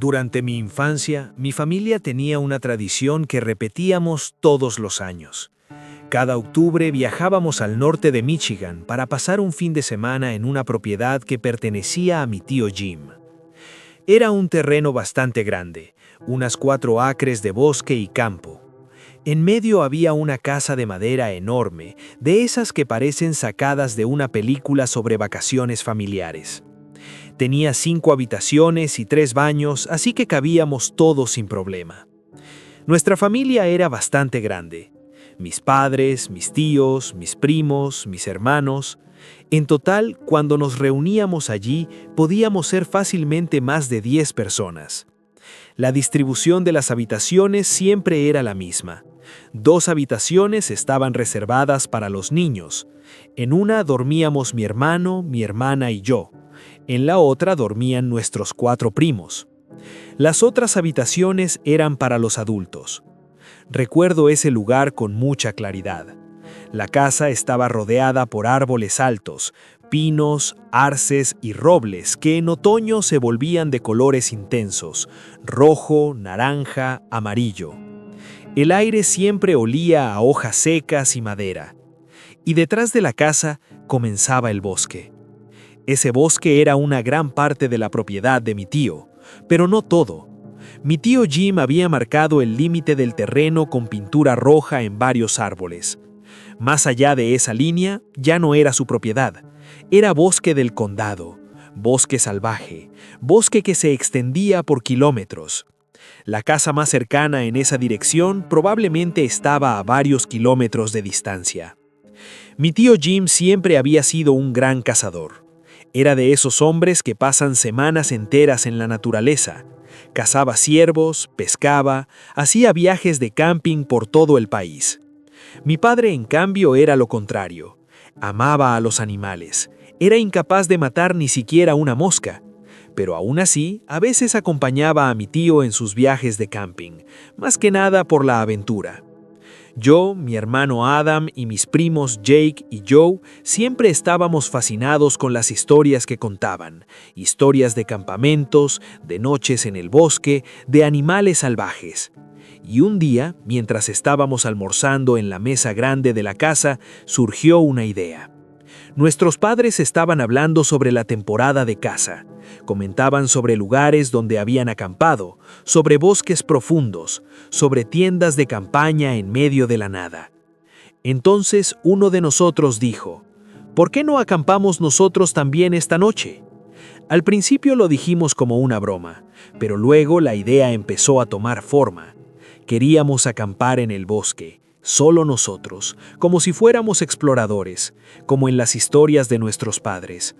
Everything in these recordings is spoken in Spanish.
Durante mi infancia, mi familia tenía una tradición que repetíamos todos los años. Cada octubre viajábamos al norte de Michigan para pasar un fin de semana en una propiedad que pertenecía a mi tío Jim. Era un terreno bastante grande, unas 4 acres de bosque y campo. En medio había una casa de madera enorme, de esas que parecen sacadas de una película sobre vacaciones familiares. Tenía 5 habitaciones y 3 baños, así que cabíamos todos sin problema. Nuestra familia era bastante grande. Mis padres, mis tíos, mis primos, mis hermanos. En total, cuando nos reuníamos allí, podíamos ser fácilmente más de 10 personas. La distribución de las habitaciones siempre era la misma. 2 habitaciones estaban reservadas para los niños. En una dormíamos mi hermano, mi hermana y yo. En la otra dormían nuestros 4 primos. Las otras habitaciones eran para los adultos. Recuerdo ese lugar con mucha claridad. La casa estaba rodeada por árboles altos, pinos, arces y robles que en otoño se volvían de colores intensos, rojo, naranja, amarillo. El aire siempre olía a hojas secas y madera. Y detrás de la casa comenzaba el bosque. Ese bosque era una gran parte de la propiedad de mi tío, pero no todo. Mi tío Jim había marcado el límite del terreno con pintura roja en varios árboles. Más allá de esa línea, ya no era su propiedad. Era bosque del condado, bosque salvaje, bosque que se extendía por kilómetros. La casa más cercana en esa dirección probablemente estaba a varios kilómetros de distancia. Mi tío Jim siempre había sido un gran cazador. Era de esos hombres que pasan semanas enteras en la naturaleza. Cazaba ciervos, pescaba, hacía viajes de camping por todo el país. Mi padre, en cambio, era lo contrario. Amaba a los animales. Era incapaz de matar ni siquiera una mosca. Pero aún así, a veces acompañaba a mi tío en sus viajes de camping, más que nada por la aventura. Yo, mi hermano Adam y mis primos Jake y Joe siempre estábamos fascinados con las historias que contaban, historias de campamentos, de noches en el bosque, de animales salvajes. Y un día, mientras estábamos almorzando en la mesa grande de la casa, surgió una idea. Nuestros padres estaban hablando sobre la temporada de caza. Comentaban sobre lugares donde habían acampado, sobre bosques profundos, sobre tiendas de campaña en medio de la nada. Entonces uno de nosotros dijo, ¿por qué no acampamos nosotros también esta noche? Al principio lo dijimos como una broma, pero luego la idea empezó a tomar forma. Queríamos acampar en el bosque. Solo nosotros, como si fuéramos exploradores, como en las historias de nuestros padres.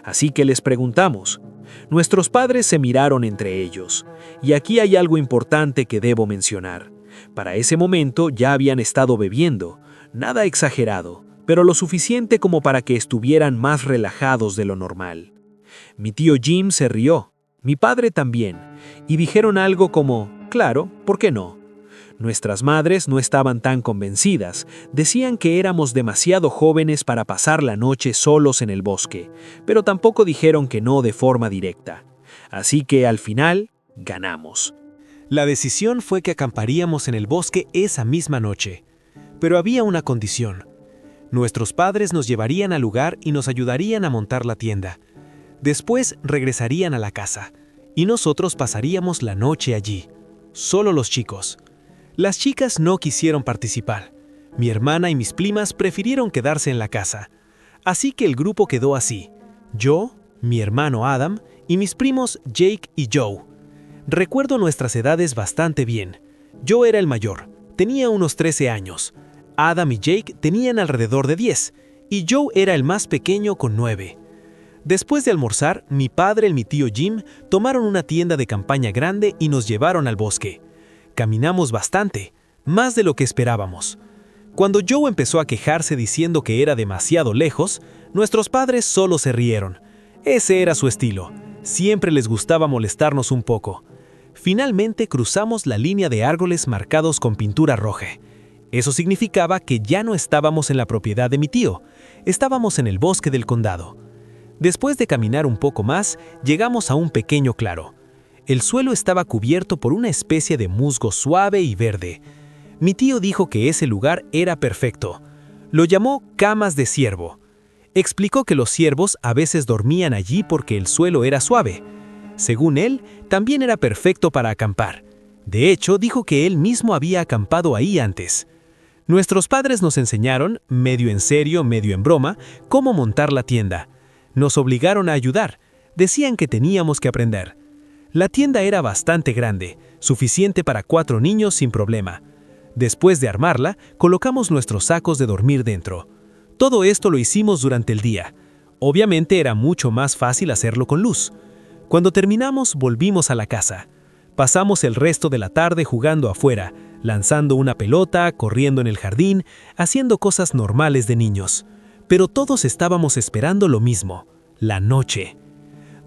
Así que les preguntamos. Nuestros padres se miraron entre ellos, y aquí hay algo importante que debo mencionar. Para ese momento ya habían estado bebiendo, nada exagerado, pero lo suficiente como para que estuvieran más relajados de lo normal. Mi tío Jim se rió, mi padre también, y dijeron algo como, claro, ¿por qué no? Nuestras madres no estaban tan convencidas, decían que éramos demasiado jóvenes para pasar la noche solos en el bosque, pero tampoco dijeron que no de forma directa. Así que al final, ganamos. La decisión fue que acamparíamos en el bosque esa misma noche. Pero había una condición. Nuestros padres nos llevarían al lugar y nos ayudarían a montar la tienda. Después regresarían a la casa, y nosotros pasaríamos la noche allí. Solo los chicos. Las chicas no quisieron participar. Mi hermana y mis primas prefirieron quedarse en la casa. Así que el grupo quedó así. Yo, mi hermano Adam y mis primos Jake y Joe. Recuerdo nuestras edades bastante bien. Yo era el mayor, tenía unos 13 años. Adam y Jake tenían alrededor de 10 y Joe era el más pequeño con 9. Después de almorzar, mi padre y mi tío Jim tomaron una tienda de campaña grande y nos llevaron al bosque. Caminamos bastante, más de lo que esperábamos. Cuando Joe empezó a quejarse diciendo que era demasiado lejos, nuestros padres solo se rieron. Ese era su estilo. Siempre les gustaba molestarnos un poco. Finalmente cruzamos la línea de árboles marcados con pintura roja. Eso significaba que ya no estábamos en la propiedad de mi tío, estábamos en el bosque del condado. Después de caminar un poco más, llegamos a un pequeño claro. El suelo estaba cubierto por una especie de musgo suave y verde. Mi tío dijo que ese lugar era perfecto. Lo llamó camas de ciervo. Explicó que los ciervos a veces dormían allí porque el suelo era suave. Según él, también era perfecto para acampar. De hecho, dijo que él mismo había acampado ahí antes. Nuestros padres nos enseñaron, medio en serio, medio en broma, cómo montar la tienda. Nos obligaron a ayudar. Decían que teníamos que aprender. La tienda era bastante grande, suficiente para 4 niños sin problema. Después de armarla, colocamos nuestros sacos de dormir dentro. Todo esto lo hicimos durante el día. Obviamente era mucho más fácil hacerlo con luz. Cuando terminamos, volvimos a la casa. Pasamos el resto de la tarde jugando afuera, lanzando una pelota, corriendo en el jardín, haciendo cosas normales de niños. Pero todos estábamos esperando lo mismo, la noche.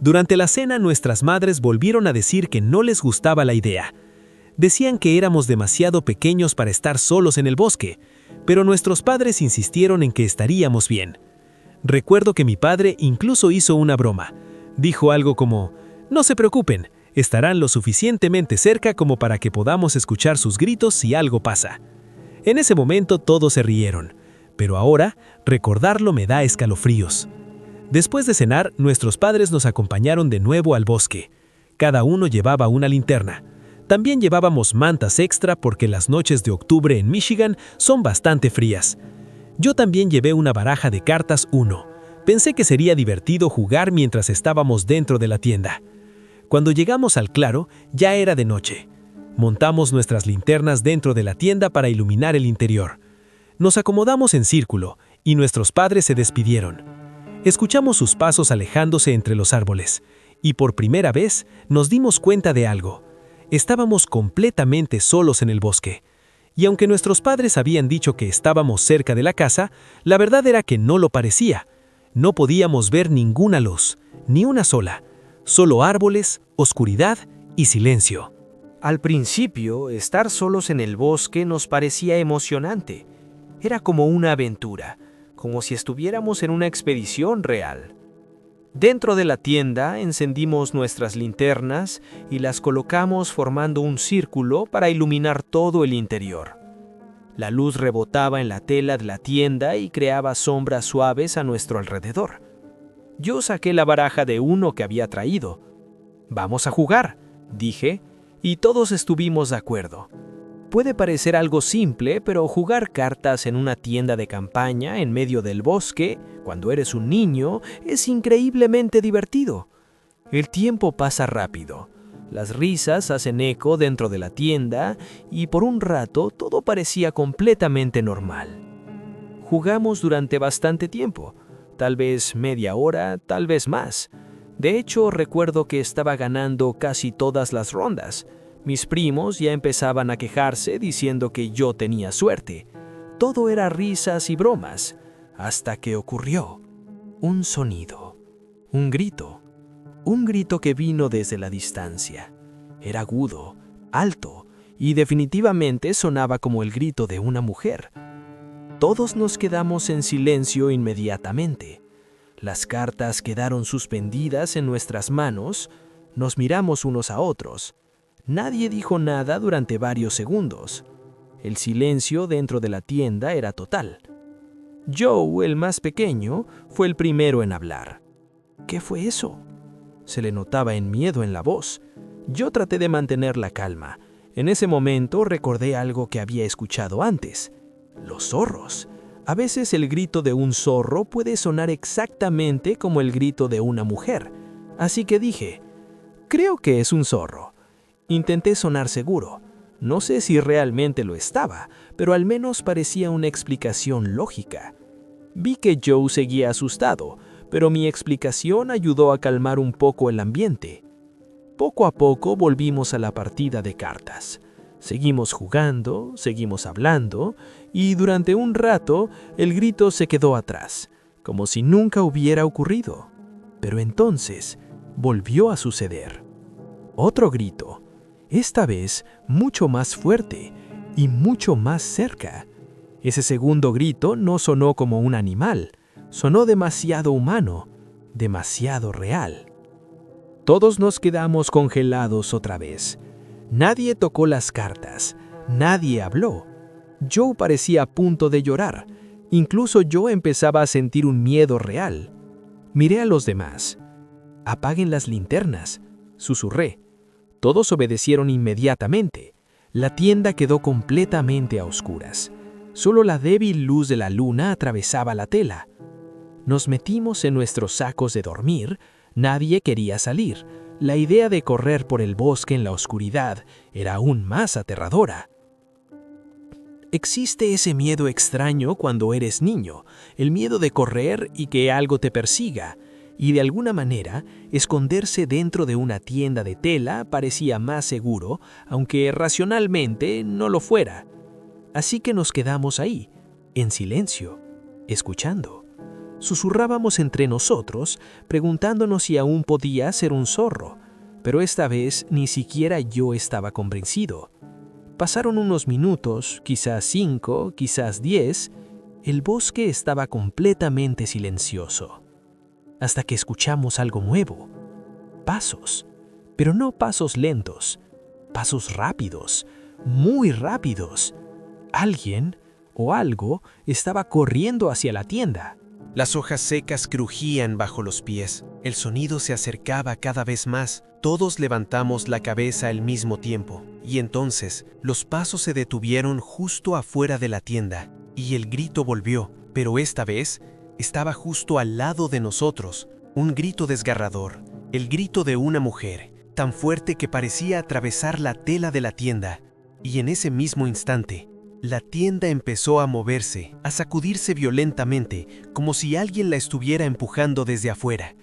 Durante la cena, nuestras madres volvieron a decir que no les gustaba la idea. Decían que éramos demasiado pequeños para estar solos en el bosque, pero nuestros padres insistieron en que estaríamos bien. Recuerdo que mi padre incluso hizo una broma. Dijo algo como, «No se preocupen, estarán lo suficientemente cerca como para que podamos escuchar sus gritos si algo pasa». En ese momento todos se rieron, pero ahora recordarlo me da escalofríos. Después de cenar, nuestros padres nos acompañaron de nuevo al bosque. Cada uno llevaba una linterna. También llevábamos mantas extra porque las noches de octubre en Michigan son bastante frías. Yo también llevé una baraja de cartas 1. Pensé que sería divertido jugar mientras estábamos dentro de la tienda. Cuando llegamos al claro, ya era de noche. Montamos nuestras linternas dentro de la tienda para iluminar el interior. Nos acomodamos en círculo y nuestros padres se despidieron. Escuchamos sus pasos alejándose entre los árboles y por primera vez nos dimos cuenta de algo. Estábamos completamente solos en el bosque. Y aunque nuestros padres habían dicho que estábamos cerca de la casa, la verdad era que no lo parecía. No podíamos ver ninguna luz, ni una sola. Solo árboles, oscuridad y silencio. Al principio, estar solos en el bosque nos parecía emocionante. Era como una aventura, como si estuviéramos en una expedición real. Dentro de la tienda encendimos nuestras linternas y las colocamos formando un círculo para iluminar todo el interior. La luz rebotaba en la tela de la tienda y creaba sombras suaves a nuestro alrededor. Yo saqué la baraja de 1 que había traído. «Vamos a jugar», dije, y todos estuvimos de acuerdo. Puede parecer algo simple, pero jugar cartas en una tienda de campaña en medio del bosque, cuando eres un niño, es increíblemente divertido. El tiempo pasa rápido. Las risas hacen eco dentro de la tienda y por un rato todo parecía completamente normal. Jugamos durante bastante tiempo, tal vez media hora, tal vez más. De hecho, recuerdo que estaba ganando casi todas las rondas. Mis primos ya empezaban a quejarse diciendo que yo tenía suerte. Todo era risas y bromas, hasta que ocurrió un sonido, un grito que vino desde la distancia. Era agudo, alto y definitivamente sonaba como el grito de una mujer. Todos nos quedamos en silencio inmediatamente. Las cartas quedaron suspendidas en nuestras manos, nos miramos unos a otros. Nadie dijo nada durante varios segundos. El silencio dentro de la tienda era total. Joe, el más pequeño, fue el primero en hablar. ¿Qué fue eso? Se le notaba miedo en la voz. Yo traté de mantener la calma. En ese momento recordé algo que había escuchado antes. Los zorros. A veces el grito de un zorro puede sonar exactamente como el grito de una mujer. Así que dije, creo que es un zorro. Intenté sonar seguro. No sé si realmente lo estaba, pero al menos parecía una explicación lógica. Vi que Joe seguía asustado, pero mi explicación ayudó a calmar un poco el ambiente. Poco a poco volvimos a la partida de cartas. Seguimos jugando, seguimos hablando, y durante un rato el grito se quedó atrás, como si nunca hubiera ocurrido. Pero entonces volvió a suceder. Otro grito. Esta vez mucho más fuerte y mucho más cerca. Ese segundo grito no sonó como un animal, sonó demasiado humano, demasiado real. Todos nos quedamos congelados otra vez. Nadie tocó las cartas, nadie habló. Joe parecía a punto de llorar. Incluso yo empezaba a sentir un miedo real. Miré a los demás. «Apaguen las linternas», susurré. Todos obedecieron inmediatamente. La tienda quedó completamente a oscuras. Solo la débil luz de la luna atravesaba la tela. Nos metimos en nuestros sacos de dormir. Nadie quería salir. La idea de correr por el bosque en la oscuridad era aún más aterradora. Existe ese miedo extraño cuando eres niño, el miedo de correr y que algo te persiga, y de alguna manera, esconderse dentro de una tienda de tela parecía más seguro, aunque racionalmente no lo fuera. Así que nos quedamos ahí, en silencio, escuchando. Susurrábamos entre nosotros, preguntándonos si aún podía ser un zorro, pero esta vez ni siquiera yo estaba convencido. Pasaron unos minutos, quizás 5, quizás 10, el bosque estaba completamente silencioso, hasta que escuchamos algo nuevo. Pasos, pero no pasos lentos, pasos rápidos, muy rápidos. Alguien o algo estaba corriendo hacia la tienda. Las hojas secas crujían bajo los pies. El sonido se acercaba cada vez más. Todos levantamos la cabeza al mismo tiempo. Y entonces, los pasos se detuvieron justo afuera de la tienda. Y el grito volvió, pero esta vez estaba justo al lado de nosotros. Un grito desgarrador. El grito de una mujer, tan fuerte que parecía atravesar la tela de la tienda. Y en ese mismo instante, la tienda empezó a moverse, a sacudirse violentamente, como si alguien la estuviera empujando desde afuera.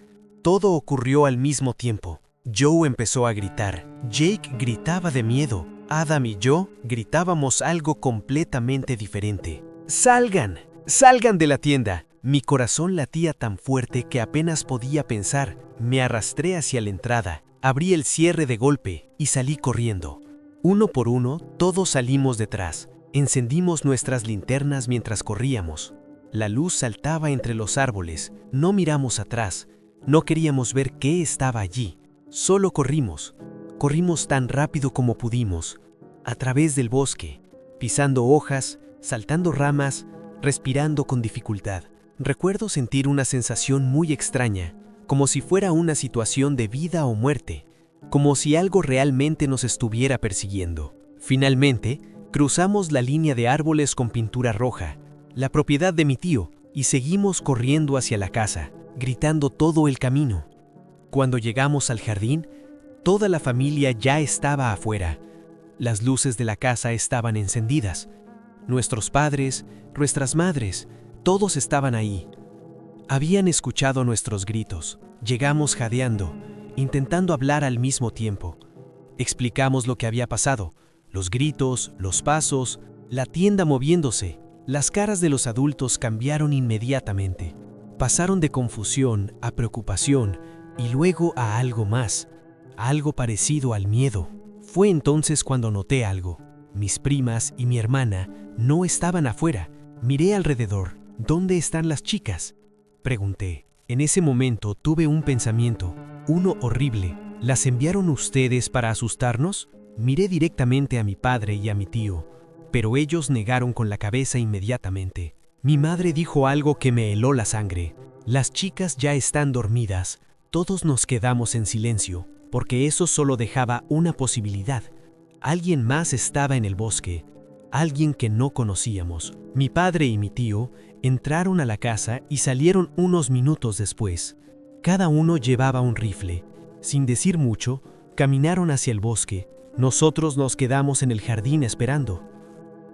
Todo ocurrió al mismo tiempo. Joe empezó a gritar. Jake gritaba de miedo. Adam y yo gritábamos algo completamente diferente. ¡Salgan! ¡Salgan de la tienda! Mi corazón latía tan fuerte que apenas podía pensar. Me arrastré hacia la entrada, abrí el cierre de golpe y salí corriendo. Uno por uno, todos salimos detrás. Encendimos nuestras linternas mientras corríamos. La luz saltaba entre los árboles. No miramos atrás. No queríamos ver qué estaba allí. Solo corrimos. Corrimos tan rápido como pudimos, a través del bosque, pisando hojas, saltando ramas, respirando con dificultad. Recuerdo sentir una sensación muy extraña, como si fuera una situación de vida o muerte, como si algo realmente nos estuviera persiguiendo. Finalmente, cruzamos la línea de árboles con pintura roja, la propiedad de mi tío, y seguimos corriendo hacia la casa, gritando todo el camino. Cuando llegamos al jardín, toda la familia ya estaba afuera. Las luces de la casa estaban encendidas. Nuestros padres, nuestras madres, todos estaban ahí. Habían escuchado nuestros gritos. Llegamos jadeando, intentando hablar al mismo tiempo. Explicamos lo que había pasado. Los gritos, los pasos, la tienda moviéndose. Las caras de los adultos cambiaron inmediatamente. Pasaron de confusión a preocupación y luego a algo más, algo parecido al miedo. Fue entonces cuando noté algo. Mis primas y mi hermana no estaban afuera. Miré alrededor. ¿Dónde están las chicas?, pregunté. En ese momento tuve un pensamiento, uno horrible. ¿Las enviaron ustedes para asustarnos? Miré directamente a mi padre y a mi tío, pero ellos negaron con la cabeza inmediatamente. Mi madre dijo algo que me heló la sangre. Las chicas ya están dormidas. Todos nos quedamos en silencio, porque eso solo dejaba una posibilidad. Alguien más estaba en el bosque, alguien que no conocíamos. Mi padre y mi tío entraron a la casa y salieron unos minutos después. Cada uno llevaba un rifle. Sin decir mucho, caminaron hacia el bosque. Nosotros nos quedamos en el jardín esperando.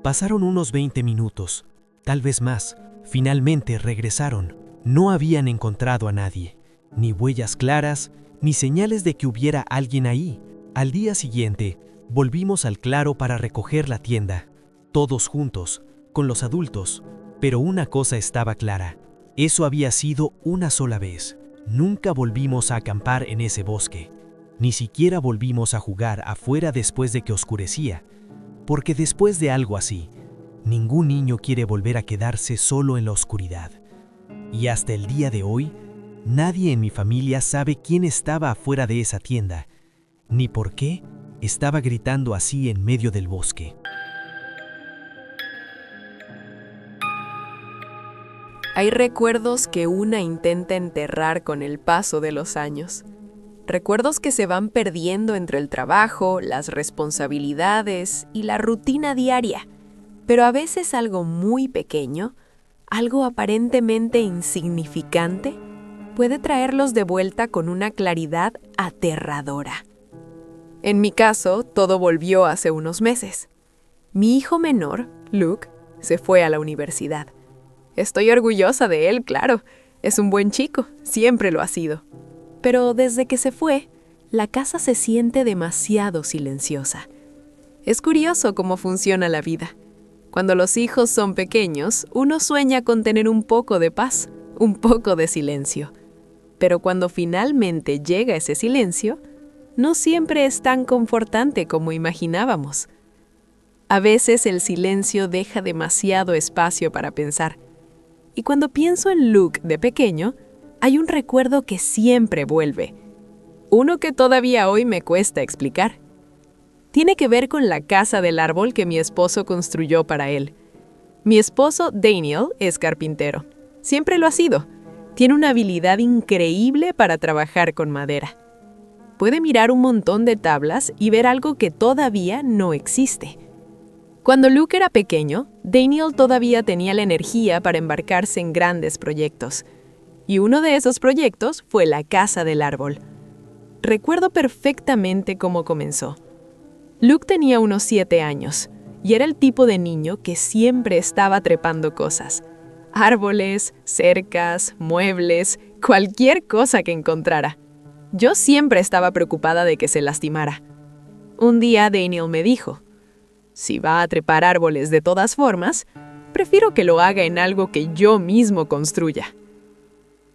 Pasaron unos 20 minutos, tal vez más. Finalmente regresaron. No habían encontrado a nadie, ni huellas claras, ni señales de que hubiera alguien ahí. Al día siguiente, volvimos al claro para recoger la tienda, todos juntos, con los adultos. Pero una cosa estaba clara, eso había sido una sola vez. Nunca volvimos a acampar en ese bosque. Ni siquiera volvimos a jugar afuera después de que oscurecía, porque después de algo así, ningún niño quiere volver a quedarse solo en la oscuridad. Y hasta el día de hoy, Nadie en mi familia sabe quién estaba afuera de esa tienda, ni por qué estaba gritando así en medio del bosque. Hay recuerdos que una intenta enterrar con el paso de los años. Recuerdos que se van perdiendo entre el trabajo, las responsabilidades y la rutina diaria. Pero a veces algo muy pequeño, algo aparentemente insignificante, puede traerlos de vuelta con una claridad aterradora. En mi caso, todo volvió hace unos meses. Mi hijo menor, Luke, se fue a la universidad. Estoy orgullosa de él, claro. Es un buen chico, siempre lo ha sido. Pero desde que se fue, la casa se siente demasiado silenciosa. Es curioso cómo funciona la vida. Cuando los hijos son pequeños, uno sueña con tener un poco de paz, un poco de silencio. Pero cuando finalmente llega ese silencio, no siempre es tan confortante como imaginábamos. A veces el silencio deja demasiado espacio para pensar. Y cuando pienso en Luke de pequeño, hay un recuerdo que siempre vuelve. Uno que todavía hoy me cuesta explicar. Tiene que ver con la casa del árbol que mi esposo construyó para él. Mi esposo, Daniel, es carpintero. Siempre lo ha sido. Tiene una habilidad increíble para trabajar con madera. Puede mirar un montón de tablas y ver algo que todavía no existe. Cuando Luke era pequeño, Daniel todavía tenía la energía para embarcarse en grandes proyectos. Y uno de esos proyectos fue la casa del árbol. Recuerdo perfectamente cómo comenzó. Luke tenía unos 7 años y era el tipo de niño que siempre estaba trepando cosas. Árboles, cercas, muebles, cualquier cosa que encontrara. Yo siempre estaba preocupada de que se lastimara. Un día Daniel me dijo: si va a trepar árboles de todas formas, prefiero que lo haga en algo que yo mismo construya.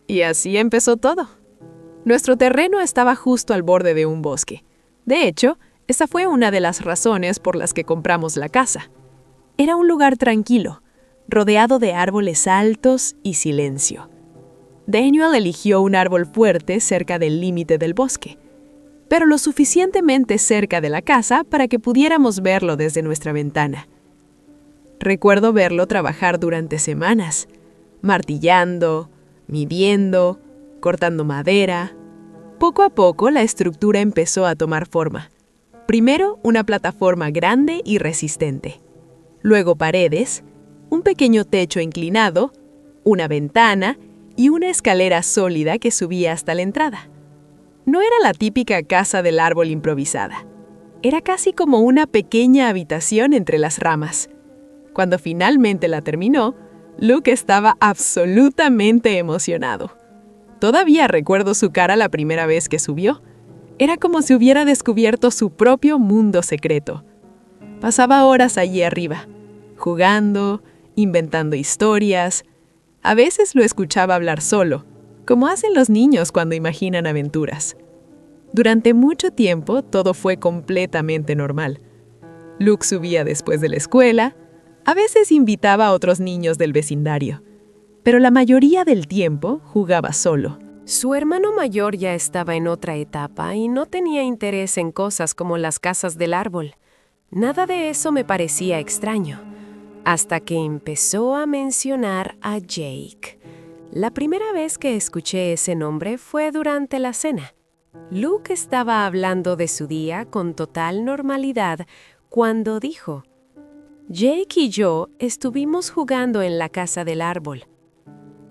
Y así empezó todo. Nuestro terreno estaba justo al borde de un bosque. De hecho, esa fue una de las razones por las que compramos la casa. Era un lugar tranquilo, rodeado de árboles altos y silencio. Daniel eligió un árbol fuerte cerca del límite del bosque, pero lo suficientemente cerca de la casa para que pudiéramos verlo desde nuestra ventana. Recuerdo verlo trabajar durante semanas, martillando, midiendo, cortando madera. Poco a poco la estructura empezó a tomar forma. Primero una plataforma grande y resistente, luego paredes, un pequeño techo inclinado, una ventana y una escalera sólida que subía hasta la entrada. No era la típica casa del árbol improvisada. Era casi como una pequeña habitación entre las ramas. Cuando finalmente la terminó, Luke estaba absolutamente emocionado. Todavía recuerdo su cara la primera vez que subió. Era como si hubiera descubierto su propio mundo secreto. Pasaba horas allí arriba, jugando, inventando historias. A veces lo escuchaba hablar solo, como hacen los niños cuando imaginan aventuras. Durante mucho tiempo todo fue completamente normal. Luke subía después de la escuela, a veces invitaba a otros niños del vecindario, pero la mayoría del tiempo jugaba solo. Su hermano mayor ya estaba en otra etapa y no tenía interés en cosas como las casas del árbol. Nada de eso me parecía extraño, hasta que empezó a mencionar a Jake. La primera vez que escuché ese nombre fue durante la cena. Luke estaba hablando de su día con total normalidad cuando dijo: Jake y yo estuvimos jugando en la casa del árbol.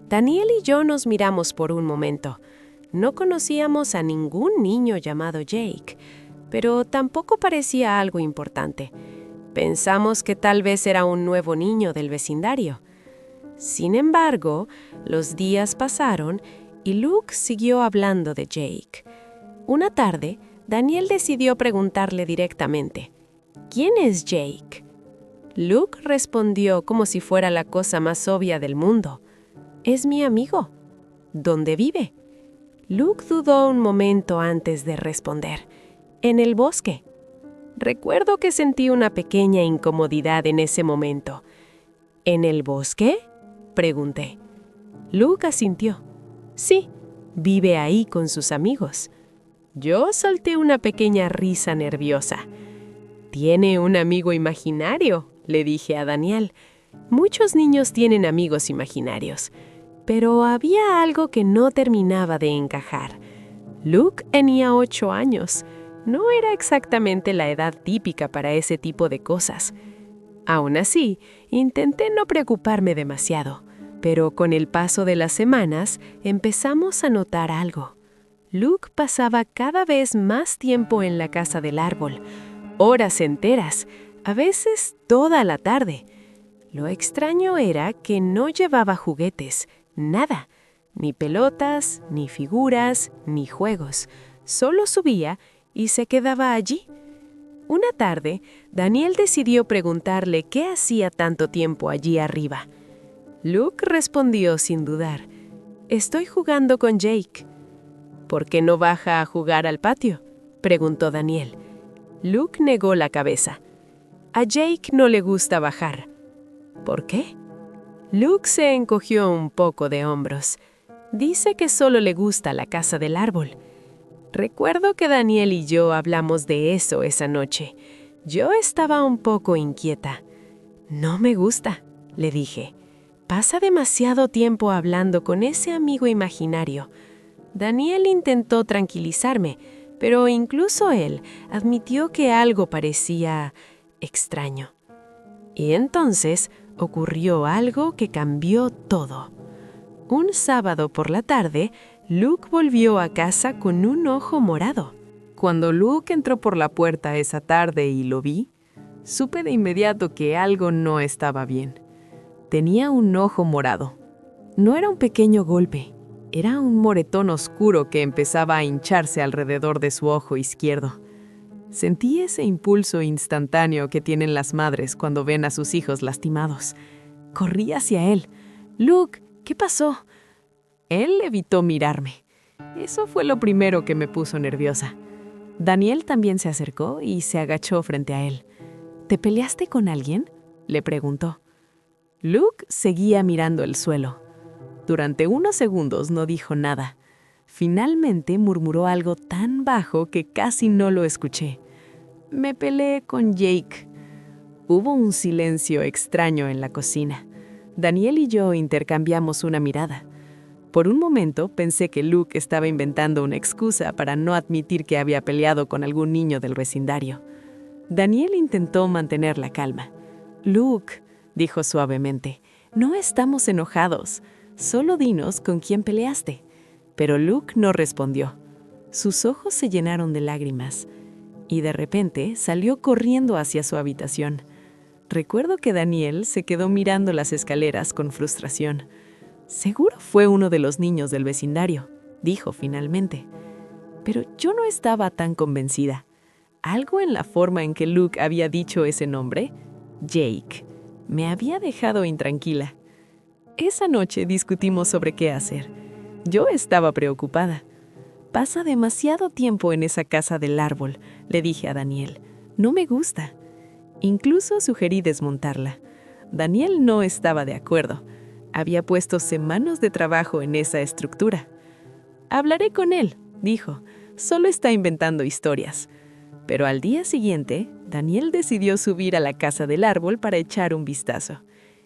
Daniel y yo nos miramos por un momento. No conocíamos a ningún niño llamado Jake, pero tampoco parecía algo importante. Pensamos que tal vez era un nuevo niño del vecindario. Sin embargo, los días pasaron y Luke siguió hablando de Jake. Una tarde, Daniel decidió preguntarle directamente: ¿quién es Jake? Luke respondió como si fuera la cosa más obvia del mundo: es mi amigo. ¿Dónde vive? Luke dudó un momento antes de responder: en el bosque. Recuerdo que sentí una pequeña incomodidad en ese momento. ¿En el bosque?, pregunté. Luke asintió. Sí, Vive ahí con sus amigos. Yo solté una pequeña risa nerviosa. «¿Tiene un amigo imaginario?», le dije a Daniel. Muchos niños tienen amigos imaginarios, pero había algo que no terminaba de encajar. Luke tenía 8 años. No era exactamente la edad típica para ese tipo de cosas. Aún así, intenté no preocuparme demasiado, pero con el paso de las semanas empezamos a notar algo. Luke pasaba cada vez más tiempo en la casa del árbol, horas enteras, a veces toda la tarde. Lo extraño era que no llevaba juguetes, nada, ni pelotas, ni figuras, ni juegos. Solo subía y se quedaba allí. Una tarde, Daniel decidió preguntarle qué hacía tanto tiempo allí arriba. Luke respondió sin dudar: «Estoy jugando con Jake». «¿Por qué no baja a jugar al patio?», preguntó Daniel. Luke negó la cabeza. «A Jake no le gusta bajar». «¿Por qué?». Luke se encogió un poco de hombros. «Dice que solo le gusta la casa del árbol». Recuerdo que Daniel y yo hablamos de eso esa noche. Yo estaba un poco inquieta. «No me gusta», le dije. «Pasa demasiado tiempo hablando con ese amigo imaginario». Daniel intentó tranquilizarme, pero incluso él admitió que algo parecía extraño. Y entonces ocurrió algo que cambió todo. Un sábado por la tarde, Luke volvió a casa con un ojo morado. Cuando Luke entró por la puerta esa tarde y lo vi, supe de inmediato que algo no estaba bien. Tenía un ojo morado. No era un pequeño golpe, era un moretón oscuro que empezaba a hincharse alrededor de su ojo izquierdo. Sentí ese impulso instantáneo que tienen las madres cuando ven a sus hijos lastimados. Corrí hacia él. «Luke, ¿qué pasó?». Él evitó mirarme. Eso fue lo primero que me puso nerviosa. Daniel también se acercó y se agachó frente a él. «¿Te peleaste con alguien?», le preguntó. Luke seguía mirando el suelo. Durante unos segundos no dijo nada. Finalmente murmuró algo tan bajo que casi no lo escuché. «Me peleé con Jake». Hubo un silencio extraño en la cocina. Daniel y yo intercambiamos una mirada. Por un momento pensé que Luke estaba inventando una excusa para no admitir que había peleado con algún niño del vecindario. Daniel intentó mantener la calma. «Luke», dijo suavemente, «no estamos enojados. Solo dinos con quién peleaste». Pero Luke no respondió. Sus ojos se llenaron de lágrimas y de repente salió corriendo hacia su habitación. Recuerdo que Daniel se quedó mirando las escaleras con frustración. «Seguro fue uno de los niños del vecindario», dijo finalmente. Pero yo no estaba tan convencida. Algo en la forma en que Luke había dicho ese nombre, Jake, me había dejado intranquila. Esa noche discutimos sobre qué hacer. Yo estaba preocupada. «Pasa demasiado tiempo en esa casa del árbol», le dije a Daniel. «No me gusta». Incluso sugerí desmontarla. Daniel no estaba de acuerdo. Había puesto semanas de trabajo en esa estructura. «Hablaré con él», dijo. «Solo está inventando historias». Pero al día siguiente, Daniel decidió subir a la casa del árbol para echar un vistazo.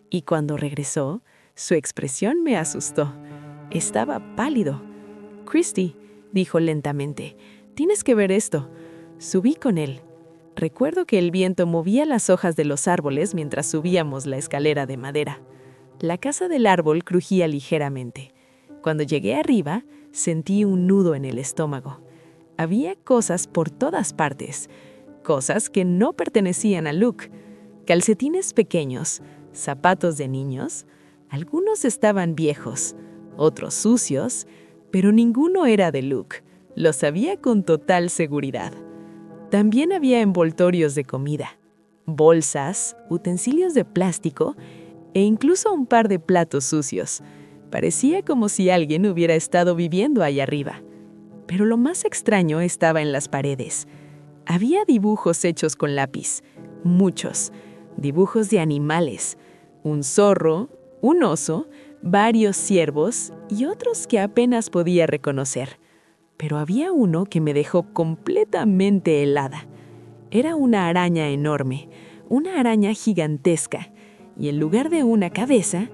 Y cuando regresó, su expresión me asustó. Estaba pálido. «Christy», dijo lentamente, «tienes que ver esto». Subí con él. Recuerdo que el viento movía las hojas de los árboles mientras subíamos la escalera de madera. La casa del árbol crujía ligeramente. Cuando llegué arriba, sentí un nudo en el estómago. Había cosas por todas partes, cosas que no pertenecían a Luke. Calcetines pequeños, zapatos de niños. Algunos estaban viejos, otros sucios, pero ninguno era de Luke. Lo sabía con total seguridad. También había envoltorios de comida, bolsas, utensilios de plástico e incluso un par de platos sucios. Parecía como si alguien hubiera estado viviendo ahí arriba. Pero lo más extraño estaba en las paredes. Había dibujos hechos con lápiz, muchos, dibujos de animales, un zorro, un oso, varios ciervos y otros que apenas podía reconocer. Pero había uno que me dejó completamente helada. Era una araña enorme, una araña gigantesca, y en lugar de una cabeza,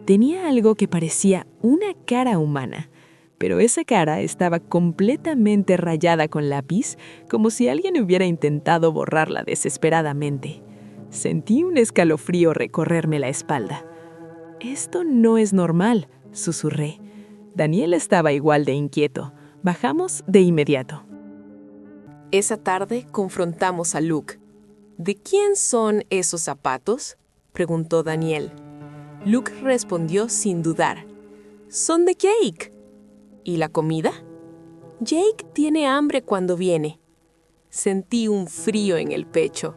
tenía algo que parecía una cara humana. Pero esa cara estaba completamente rayada con lápiz, como si alguien hubiera intentado borrarla desesperadamente. Sentí un escalofrío recorrerme la espalda. «Esto no es normal», susurré. Daniel estaba igual de inquieto. Bajamos de inmediato. Esa tarde confrontamos a Luke. ¿De quién son esos zapatos?, preguntó Daniel. Luke respondió sin dudar. «Son de Jake». ¿Y la comida? Jake tiene hambre cuando viene. Sentí un frío en el pecho.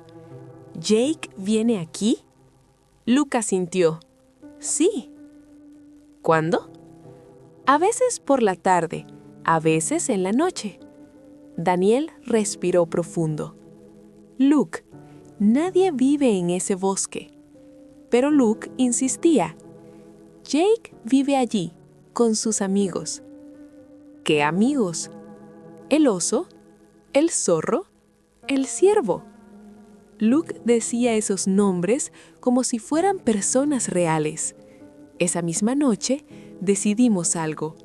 ¿Jake viene aquí? Luke asintió. Sí. ¿Cuándo? A veces por la tarde, a veces en la noche. Daniel respiró profundo. Luke, nadie vive en ese bosque. Pero Luke insistía. Jake vive allí, con sus amigos. ¿Qué amigos? El oso, el zorro, el ciervo. Luke decía esos nombres como si fueran personas reales. Esa misma noche decidimos algo.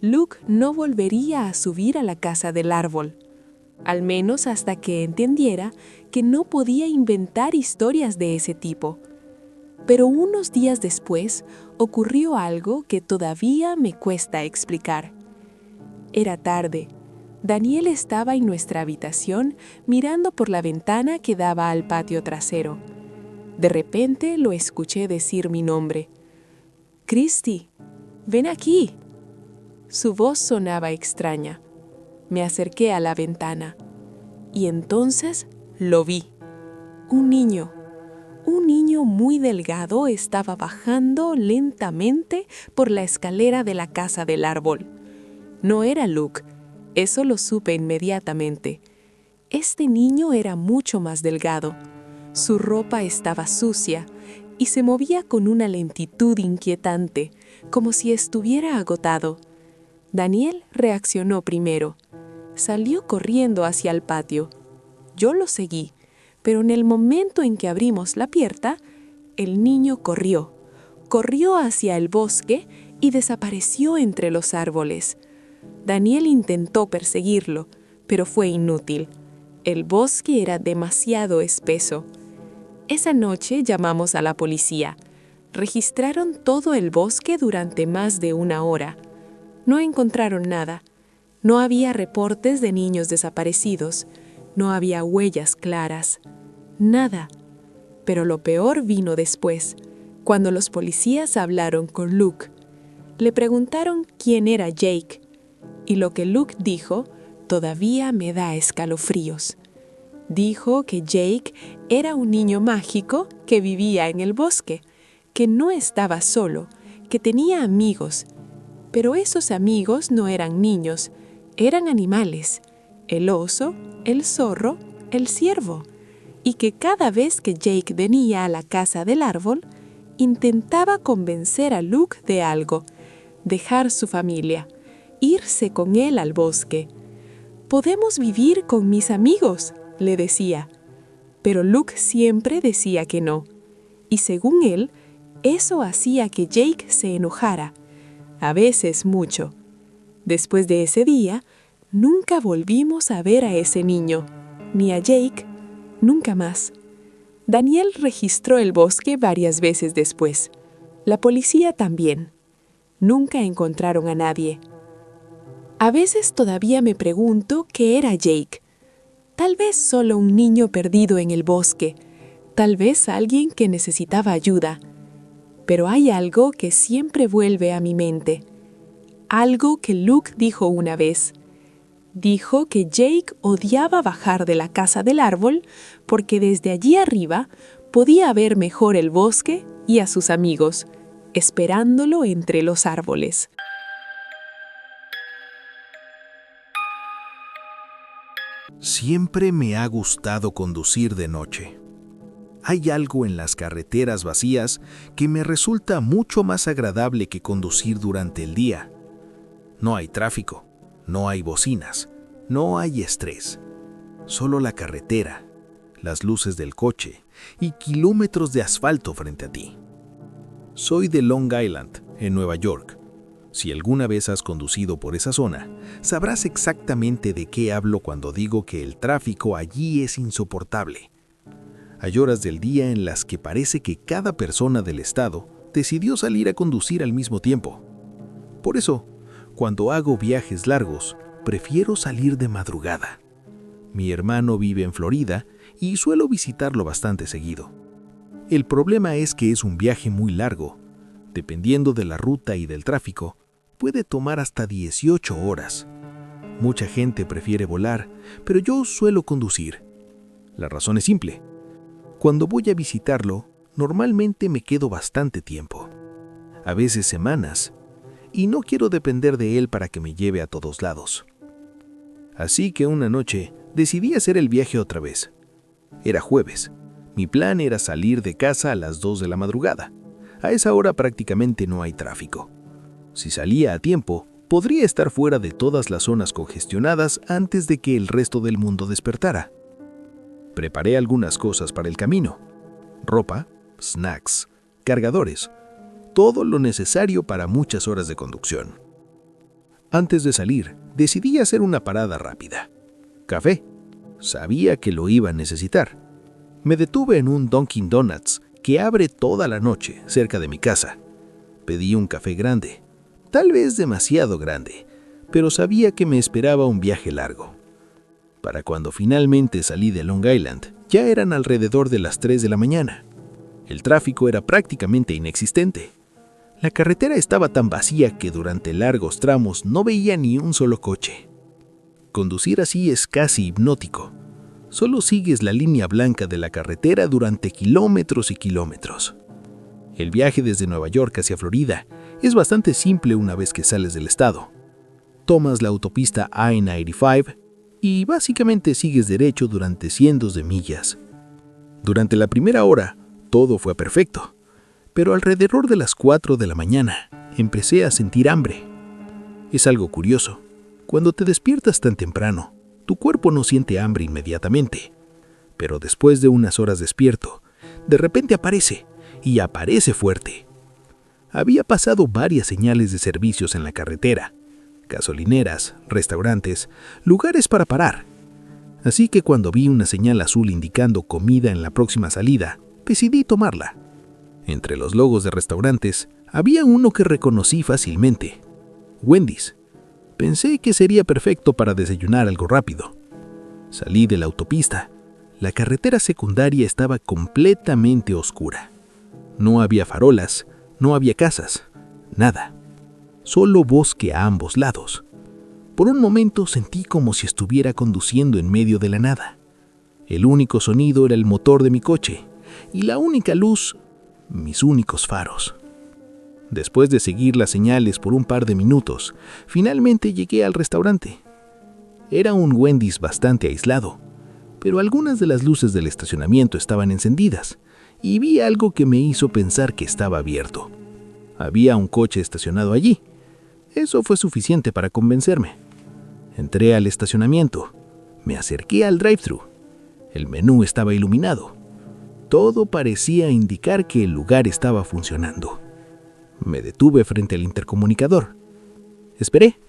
Luke no volvería a subir a la casa del árbol, al menos hasta que entendiera que no podía inventar historias de ese tipo. Pero unos días después ocurrió algo que todavía me cuesta explicar. Era tarde. Daniel estaba en nuestra habitación mirando por la ventana que daba al patio trasero. De repente lo escuché decir mi nombre. «Christy, ven aquí». Su voz sonaba extraña. Me acerqué a la ventana y entonces lo vi. Un niño muy delgado estaba bajando lentamente por la escalera de la casa del árbol. No era Luke, eso lo supe inmediatamente. Este niño era mucho más delgado. Su ropa estaba sucia y se movía con una lentitud inquietante, como si estuviera agotado. Daniel reaccionó primero. Salió corriendo hacia el patio. Yo lo seguí, pero en el momento en que abrimos la puerta, el niño corrió. Corrió hacia el bosque y desapareció entre los árboles. Daniel intentó perseguirlo, pero fue inútil. El bosque era demasiado espeso. Esa noche llamamos a la policía. Registraron todo el bosque durante más de 1 hora. No encontraron nada. No había reportes de niños desaparecidos. No había huellas claras. Nada. Pero lo peor vino después, cuando los policías hablaron con Luke. Le preguntaron quién era Jake. Y lo que Luke dijo todavía me da escalofríos. Dijo que Jake era un niño mágico que vivía en el bosque, que no estaba solo, que tenía amigos. Pero esos amigos no eran niños, eran animales, el oso, el zorro, el ciervo, y que cada vez que Jake venía a la casa del árbol, intentaba convencer a Luke de algo, dejar su familia, irse con él al bosque. «Podemos vivir con mis amigos», le decía. Pero Luke siempre decía que no. Y según él, eso hacía que Jake se enojara. A veces mucho. Después de ese día, nunca volvimos a ver a ese niño, ni a Jake, nunca más. Daniel registró el bosque varias veces después. La policía también. Nunca encontraron a nadie. A veces todavía me pregunto qué era Jake. Tal vez solo un niño perdido en el bosque. Tal vez alguien que necesitaba ayuda. Pero hay algo que siempre vuelve a mi mente. Algo que Luke dijo una vez. Dijo que Jake odiaba bajar de la casa del árbol porque desde allí arriba podía ver mejor el bosque y a sus amigos, esperándolo entre los árboles. Siempre me ha gustado conducir de noche. Hay algo en las carreteras vacías que me resulta mucho más agradable que conducir durante el día. No hay tráfico, no hay bocinas, no hay estrés. Solo la carretera, las luces del coche y kilómetros de asfalto frente a ti. Soy de Long Island, en Nueva York. Si alguna vez has conducido por esa zona, sabrás exactamente de qué hablo cuando digo que el tráfico allí es insoportable. Hay horas del día en las que parece que cada persona del estado decidió salir a conducir al mismo tiempo. Por eso, cuando hago viajes largos, prefiero salir de madrugada. Mi hermano vive en Florida y suelo visitarlo bastante seguido. El problema es que es un viaje muy largo. Dependiendo de la ruta y del tráfico, puede tomar hasta 18 horas. Mucha gente prefiere volar, pero yo suelo conducir. La razón es simple. Cuando voy a visitarlo, normalmente me quedo bastante tiempo, a veces semanas, y no quiero depender de él para que me lleve a todos lados. Así que una noche decidí hacer el viaje otra vez. Era jueves. Mi plan era salir de casa a las 2 de la madrugada. A esa hora prácticamente no hay tráfico. Si salía a tiempo, podría estar fuera de todas las zonas congestionadas antes de que el resto del mundo despertara. Preparé algunas cosas para el camino: ropa, snacks, cargadores, todo lo necesario para muchas horas de conducción. Antes de salir, decidí hacer una parada rápida. Café. Sabía que lo iba a necesitar. Me detuve en un Dunkin' Donuts que abre toda la noche cerca de mi casa. Pedí un café grande, tal vez demasiado grande, pero sabía que me esperaba un viaje largo. Para cuando finalmente salí de Long Island, ya eran alrededor de las 3 de la mañana. El tráfico era prácticamente inexistente. La carretera estaba tan vacía que durante largos tramos no veía ni un solo coche. Conducir así es casi hipnótico. Solo sigues la línea blanca de la carretera durante kilómetros y kilómetros. El viaje desde Nueva York hacia Florida es bastante simple una vez que sales del estado. Tomas la autopista I-95 y básicamente sigues derecho durante cientos de millas. Durante la primera hora, todo fue perfecto, pero alrededor de las 4 de la mañana empecé a sentir hambre. Es algo curioso. Cuando te despiertas tan temprano, tu cuerpo no siente hambre inmediatamente, pero después de unas horas despierto, de repente aparece, y aparece fuerte. Había pasado varias señales de servicios en la carretera: gasolineras, restaurantes, lugares para parar. Así que cuando vi una señal azul indicando comida en la próxima salida, decidí tomarla. Entre los logos de restaurantes, había uno que reconocí fácilmente: Wendy's. Pensé que sería perfecto para desayunar algo rápido. Salí de la autopista. La carretera secundaria estaba completamente oscura. No había farolas, no había casas, nada. Solo bosque a ambos lados. Por un momento sentí como si estuviera conduciendo en medio de la nada. El único sonido era el motor de mi coche, y la única luz, mis únicos faros. Después de seguir las señales por un par de minutos, finalmente llegué al restaurante. Era un Wendy's bastante aislado, pero algunas de las luces del estacionamiento estaban encendidas, y vi algo que me hizo pensar que estaba abierto. Había un coche estacionado allí. Eso fue suficiente para convencerme. Entré al estacionamiento. Me acerqué al drive-thru. El menú estaba iluminado. Todo parecía indicar que el lugar estaba funcionando. Me detuve frente al intercomunicador. Esperé.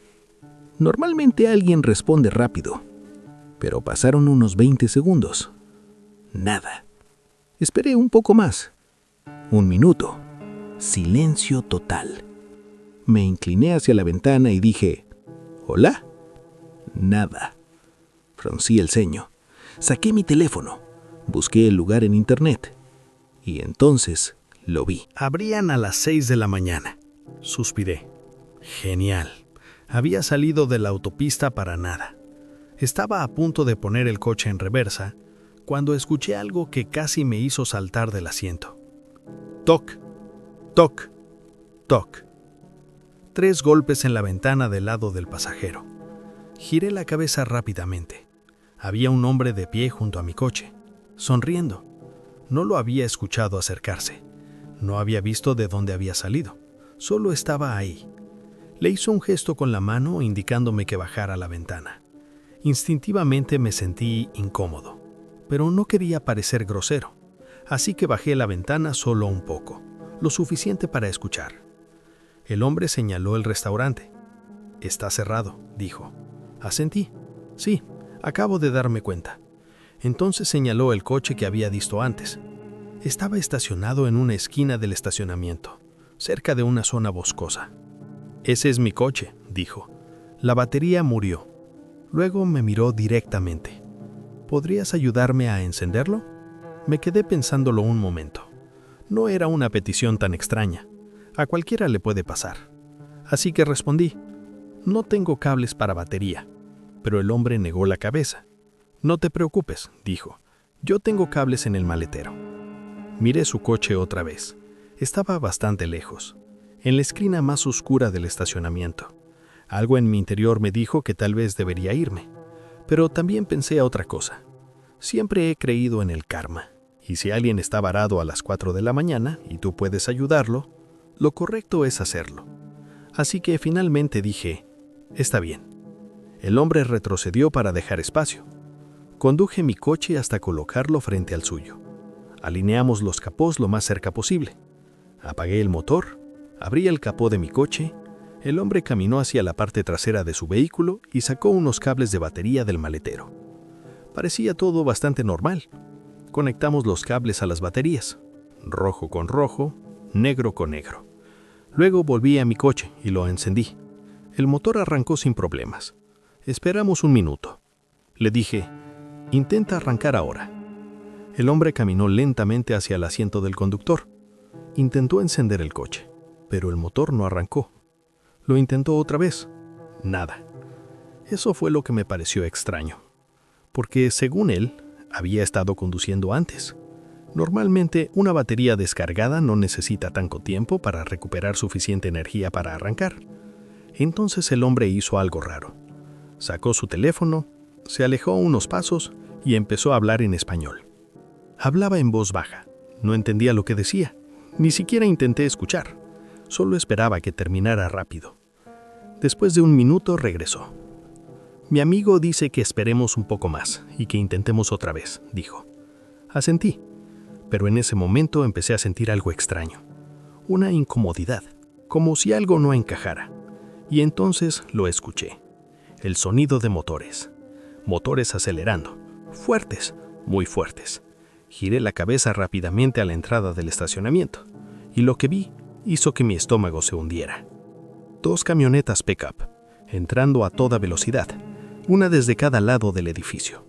Normalmente alguien responde rápido, pero pasaron unos 20 segundos. Nada. Esperé un poco más. 1 minuto. Silencio total. Me incliné hacia la ventana y dije: ¿Hola? Nada. Fruncí el ceño. Saqué mi teléfono. Busqué el lugar en internet. Y entonces lo vi. Abrían a las 6 de la mañana. Suspiré. Genial. Había salido de la autopista para nada. Estaba a punto de poner el coche en reversa cuando escuché algo que casi me hizo saltar del asiento. Toc, toc, toc. 3 golpes en la ventana del lado del pasajero. Giré la cabeza rápidamente. Había un hombre de pie junto a mi coche, sonriendo. No lo había escuchado acercarse. No había visto de dónde había salido. Solo estaba ahí. Le hizo un gesto con la mano indicándome que bajara a la ventana. Instintivamente me sentí incómodo, pero no quería parecer grosero, así que bajé la ventana solo un poco, lo suficiente para escuchar. El hombre señaló el restaurante. «Está cerrado», dijo. Asentí. «Sí, acabo de darme cuenta». Entonces señaló el coche que había visto antes. Estaba estacionado en una esquina del estacionamiento, cerca de una zona boscosa. «Ese es mi coche», dijo. «La batería murió». Luego me miró directamente. «¿Podrías ayudarme a encenderlo?». Me quedé pensándolo un momento. No era una petición tan extraña. A cualquiera le puede pasar. Así que respondí: «No tengo cables para batería». Pero el hombre negó la cabeza. «No te preocupes», dijo. «Yo tengo cables en el maletero». Miré su coche otra vez. Estaba bastante lejos, en la esquina más oscura del estacionamiento. Algo en mi interior me dijo que tal vez debería irme. Pero también pensé a otra cosa. Siempre he creído en el karma. Y si alguien está varado a las 4 de la mañana y tú puedes ayudarlo, lo correcto es hacerlo. Así que finalmente dije: «Está bien». El hombre retrocedió para dejar espacio. Conduje mi coche hasta colocarlo frente al suyo. Alineamos los capós lo más cerca posible. Apagué el motor, abrí el capó de mi coche. El hombre caminó hacia la parte trasera de su vehículo y sacó unos cables de batería del maletero. Parecía todo bastante normal. Conectamos los cables a las baterías, rojo con rojo, negro con negro. Luego volví a mi coche y lo encendí. El motor arrancó sin problemas. Esperamos un minuto. Le dije: «Intenta arrancar ahora». El hombre caminó lentamente hacia el asiento del conductor. Intentó encender el coche, pero el motor no arrancó. Lo intentó otra vez. Nada. Eso fue lo que me pareció extraño, porque según él, había estado conduciendo antes. Normalmente, una batería descargada no necesita tanto tiempo para recuperar suficiente energía para arrancar. Entonces el hombre hizo algo raro. Sacó su teléfono, se alejó unos pasos y empezó a hablar en español. Hablaba en voz baja. No entendía lo que decía. Ni siquiera intenté escuchar. Solo esperaba que terminara rápido. Después de un minuto regresó. «Mi amigo dice que esperemos un poco más y que intentemos otra vez», dijo. Asentí, pero en ese momento empecé a sentir algo extraño. Una incomodidad, como si algo no encajara. Y entonces lo escuché. El sonido de motores. Motores acelerando. Fuertes, muy fuertes. Giré la cabeza rápidamente a la entrada del estacionamiento, y lo que vi hizo que mi estómago se hundiera. 2 camionetas pick-up, entrando a toda velocidad, una desde cada lado del edificio.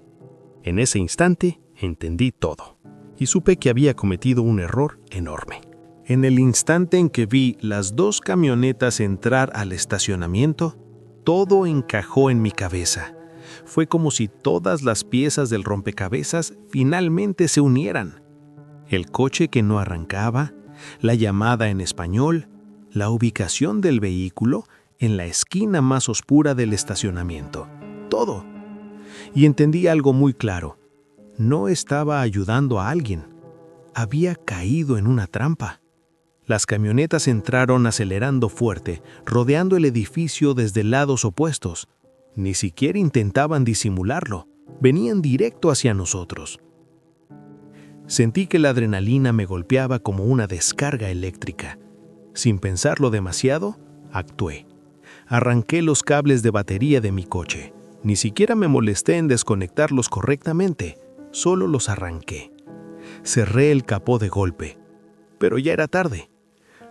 En ese instante entendí todo, y supe que había cometido un error enorme. En el instante en que vi las 2 camionetas entrar al estacionamiento, todo encajó en mi cabeza. Fue como si todas las piezas del rompecabezas finalmente se unieran. El coche que no arrancaba, la llamada en español, la ubicación del vehículo en la esquina más oscura del estacionamiento. Todo. Y entendí algo muy claro. No estaba ayudando a alguien. Había caído en una trampa. Las camionetas entraron acelerando fuerte, rodeando el edificio desde lados opuestos. Ni siquiera intentaban disimularlo. Venían directo hacia nosotros. Sentí que la adrenalina me golpeaba como una descarga eléctrica. Sin pensarlo demasiado, actué. Arranqué los cables de batería de mi coche. Ni siquiera me molesté en desconectarlos correctamente, solo los arranqué. Cerré el capó de golpe, pero ya era tarde.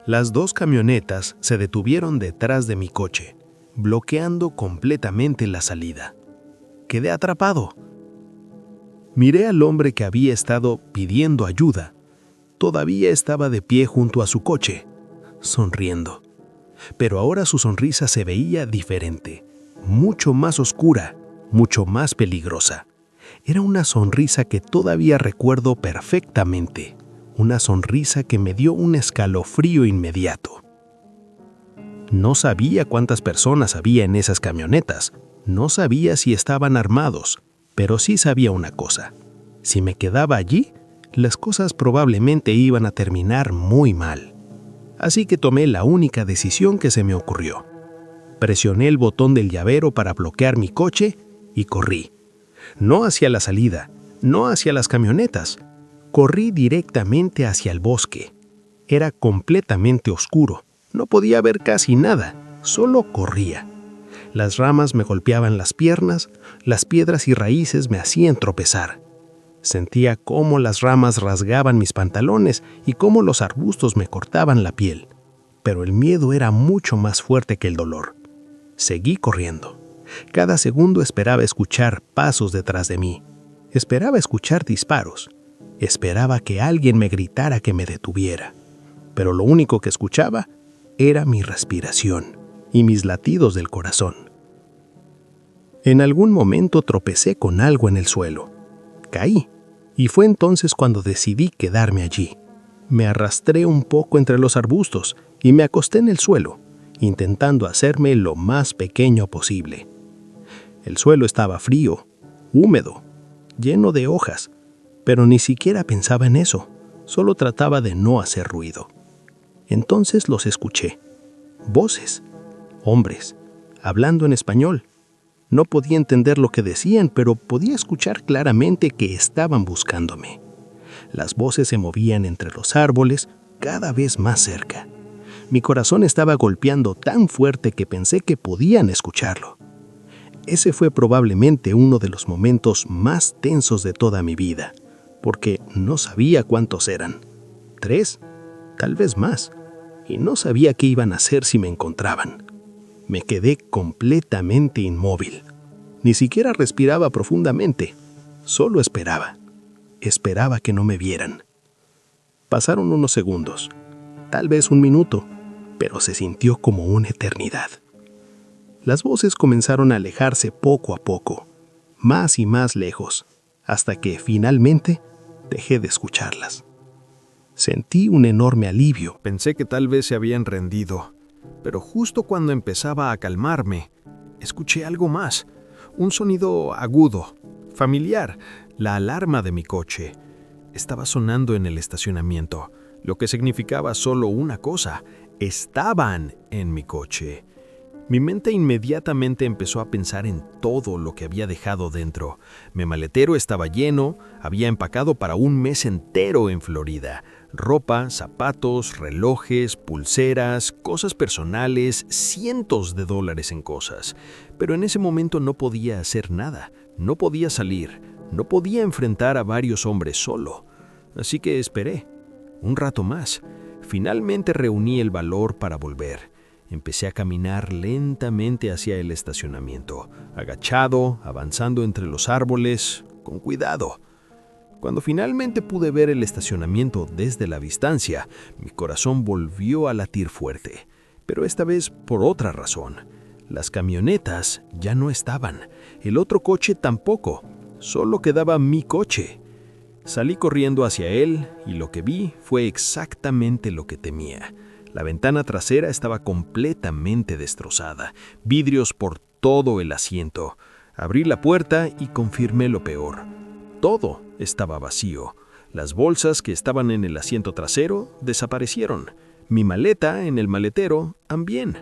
Las 2 camionetas se detuvieron detrás de mi coche, bloqueando completamente la salida. Quedé atrapado. Miré al hombre que había estado pidiendo ayuda. Todavía estaba de pie junto a su coche, sonriendo. Pero ahora su sonrisa se veía diferente, mucho más oscura, mucho más peligrosa. Era una sonrisa que todavía recuerdo perfectamente, una sonrisa que me dio un escalofrío inmediato. No sabía cuántas personas había en esas camionetas, no sabía si estaban armados, pero sí sabía una cosa: si me quedaba allí, las cosas probablemente iban a terminar muy mal. Así que tomé la única decisión que se me ocurrió. Presioné el botón del llavero para bloquear mi coche y corrí. No hacia la salida, no hacia las camionetas. Corrí directamente hacia el bosque. Era completamente oscuro. No podía ver casi nada, solo corría. Las ramas me golpeaban las piernas, las piedras y raíces me hacían tropezar. Sentía cómo las ramas rasgaban mis pantalones y cómo los arbustos me cortaban la piel. Pero el miedo era mucho más fuerte que el dolor. Seguí corriendo. Cada segundo esperaba escuchar pasos detrás de mí. Esperaba escuchar disparos. Esperaba que alguien me gritara que me detuviera. Pero lo único que escuchaba era mi respiración y mis latidos del corazón. En algún momento tropecé con algo en el suelo. Caí, y fue entonces cuando decidí quedarme allí. Me arrastré un poco entre los arbustos y me acosté en el suelo, intentando hacerme lo más pequeño posible. El suelo estaba frío, húmedo, lleno de hojas, pero ni siquiera pensaba en eso, solo trataba de no hacer ruido. Entonces los escuché. Voces, hombres, hablando en español. No podía entender lo que decían, pero podía escuchar claramente que estaban buscándome. Las voces se movían entre los árboles, cada vez más cerca. Mi corazón estaba golpeando tan fuerte que pensé que podían escucharlo. Ese fue probablemente uno de los momentos más tensos de toda mi vida, porque no sabía cuántos eran. 3, tal vez más, y no sabía qué iban a hacer si me encontraban. Me quedé completamente inmóvil. Ni siquiera respiraba profundamente. Solo esperaba. Esperaba que no me vieran. Pasaron unos segundos, tal vez un minuto, pero se sintió como una eternidad. Las voces comenzaron a alejarse poco a poco, más y más lejos, hasta que finalmente dejé de escucharlas. Sentí un enorme alivio. Pensé que tal vez se habían rendido. Pero justo cuando empezaba a calmarme, escuché algo más. Un sonido agudo, familiar, la alarma de mi coche. Estaba sonando en el estacionamiento, lo que significaba solo una cosa: estaban en mi coche. Mi mente inmediatamente empezó a pensar en todo lo que había dejado dentro. Mi maletero estaba lleno, había empacado para un mes entero en Florida. Ropa, zapatos, relojes, pulseras, cosas personales, cientos de dólares en cosas. Pero en ese momento no podía hacer nada, no podía salir, no podía enfrentar a varios hombres solo. Así que esperé, un rato más. Finalmente reuní el valor para volver. Empecé a caminar lentamente hacia el estacionamiento, agachado, avanzando entre los árboles, con cuidado. Cuando finalmente pude ver el estacionamiento desde la distancia, mi corazón volvió a latir fuerte, pero esta vez por otra razón. Las camionetas ya no estaban, el otro coche tampoco, solo quedaba mi coche. Salí corriendo hacia él y lo que vi fue exactamente lo que temía. La ventana trasera estaba completamente destrozada, vidrios por todo el asiento. Abrí la puerta y confirmé lo peor. Todo estaba vacío. Las bolsas que estaban en el asiento trasero desaparecieron. Mi maleta en el maletero también.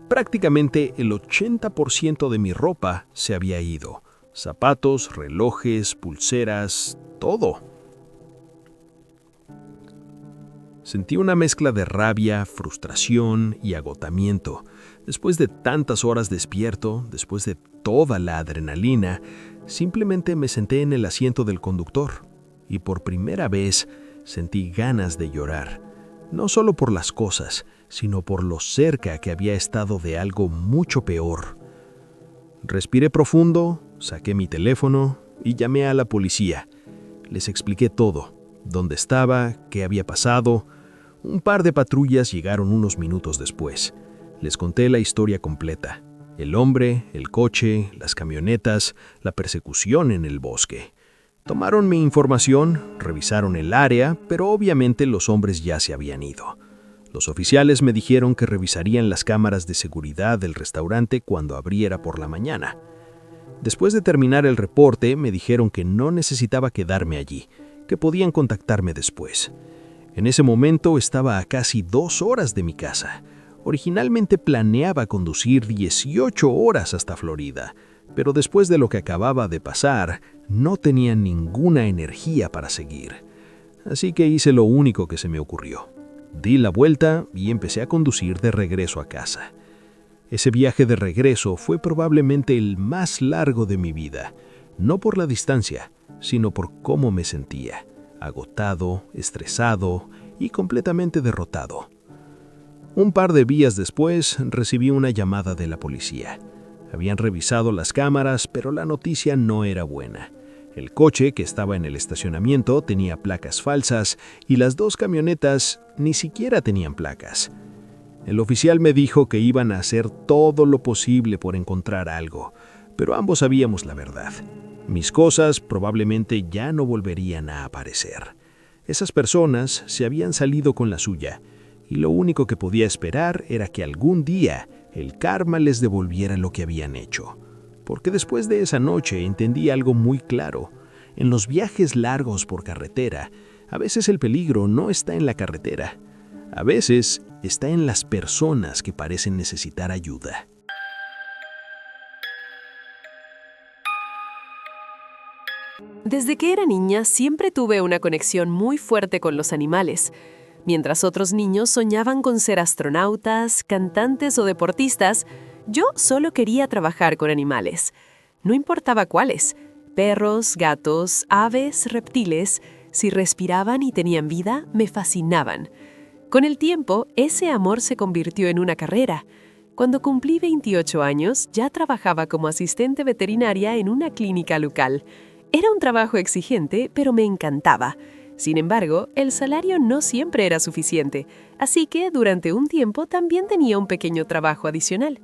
Prácticamente el 80% de mi ropa se había ido. Zapatos, relojes, pulseras, todo. Sentí una mezcla de rabia, frustración y agotamiento. Después de tantas horas despierto, después de toda la adrenalina, simplemente me senté en el asiento del conductor y por primera vez sentí ganas de llorar. No solo por las cosas, sino por lo cerca que había estado de algo mucho peor. Respiré profundo, saqué mi teléfono y llamé a la policía. Les expliqué todo, dónde estaba, qué había pasado. Un par de patrullas llegaron unos minutos después. Les conté la historia completa. El hombre, el coche, las camionetas, la persecución en el bosque. Tomaron mi información, revisaron el área, pero obviamente los hombres ya se habían ido. Los oficiales me dijeron que revisarían las cámaras de seguridad del restaurante cuando abriera por la mañana. Después de terminar el reporte, me dijeron que no necesitaba quedarme allí, que podían contactarme después. En ese momento estaba a casi 2 horas de mi casa. Originalmente planeaba conducir 18 horas hasta Florida, pero después de lo que acababa de pasar, no tenía ninguna energía para seguir. Así que hice lo único que se me ocurrió. Di la vuelta y empecé a conducir de regreso a casa. Ese viaje de regreso fue probablemente el más largo de mi vida, no por la distancia, sino por cómo me sentía, agotado, estresado y completamente derrotado. Un par de días después recibí una llamada de la policía. Habían revisado las cámaras, pero la noticia no era buena. El coche que estaba en el estacionamiento tenía placas falsas y las 2 camionetas ni siquiera tenían placas. El oficial me dijo que iban a hacer todo lo posible por encontrar algo, pero ambos sabíamos la verdad. Mis cosas probablemente ya no volverían a aparecer. Esas personas se habían salido con la suya, y lo único que podía esperar era que algún día el karma les devolviera lo que habían hecho. Porque después de esa noche entendí algo muy claro. En los viajes largos por carretera, a veces el peligro no está en la carretera. A veces está en las personas que parecen necesitar ayuda. Desde que era niña siempre tuve una conexión muy fuerte con los animales. Mientras otros niños soñaban con ser astronautas, cantantes o deportistas, yo solo quería trabajar con animales. No importaba cuáles: perros, gatos, aves, reptiles. Si respiraban y tenían vida, me fascinaban. Con el tiempo, ese amor se convirtió en una carrera. Cuando cumplí 28 años, ya trabajaba como asistente veterinaria en una clínica local. Era un trabajo exigente, pero me encantaba. Sin embargo, el salario no siempre era suficiente, así que durante un tiempo también tenía un pequeño trabajo adicional.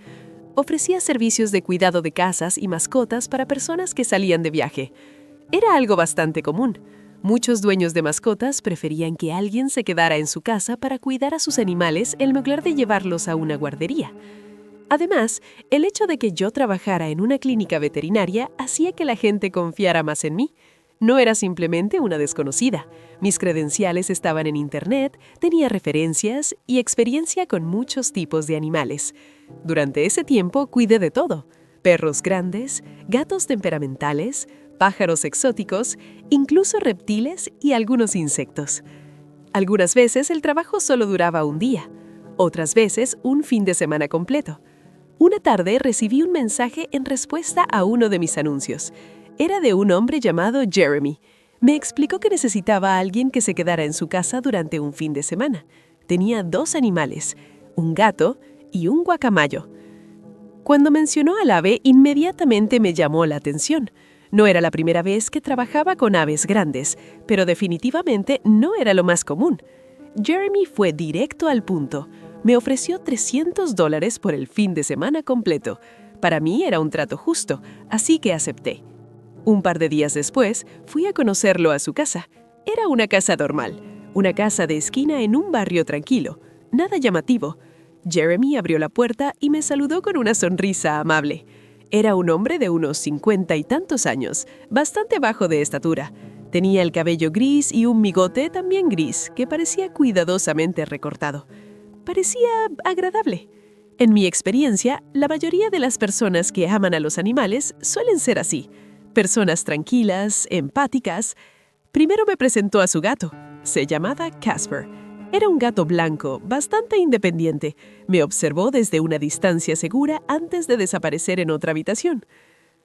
Ofrecía servicios de cuidado de casas y mascotas para personas que salían de viaje. Era algo bastante común. Muchos dueños de mascotas preferían que alguien se quedara en su casa para cuidar a sus animales en lugar de llevarlos a una guardería. Además, el hecho de que yo trabajara en una clínica veterinaria hacía que la gente confiara más en mí. No era simplemente una desconocida. Mis credenciales estaban en Internet, tenía referencias y experiencia con muchos tipos de animales. Durante ese tiempo cuidé de todo: perros grandes, gatos temperamentales, pájaros exóticos, incluso reptiles y algunos insectos. Algunas veces el trabajo solo duraba un día, otras veces un fin de semana completo. Una tarde recibí un mensaje en respuesta a uno de mis anuncios. Era de un hombre llamado Jeremy. Me explicó que necesitaba a alguien que se quedara en su casa durante un fin de semana. Tenía 2 animales, un gato y un guacamayo. Cuando mencionó al ave, inmediatamente me llamó la atención. No era la primera vez que trabajaba con aves grandes, pero definitivamente no era lo más común. Jeremy fue directo al punto. Me ofreció $300 por el fin de semana completo. Para mí era un trato justo, así que acepté. Un par de días después, fui a conocerlo a su casa. Era una casa normal, una casa de esquina en un barrio tranquilo, nada llamativo. Jeremy abrió la puerta y me saludó con una sonrisa amable. Era un hombre de unos 50 y tantos años, bastante bajo de estatura. Tenía el cabello gris y un bigote también gris, que parecía cuidadosamente recortado. Parecía agradable. En mi experiencia, la mayoría de las personas que aman a los animales suelen ser así. Personas tranquilas, empáticas. Primero me presentó a su gato. Se llamaba Casper. Era un gato blanco, bastante independiente. Me observó desde una distancia segura antes de desaparecer en otra habitación.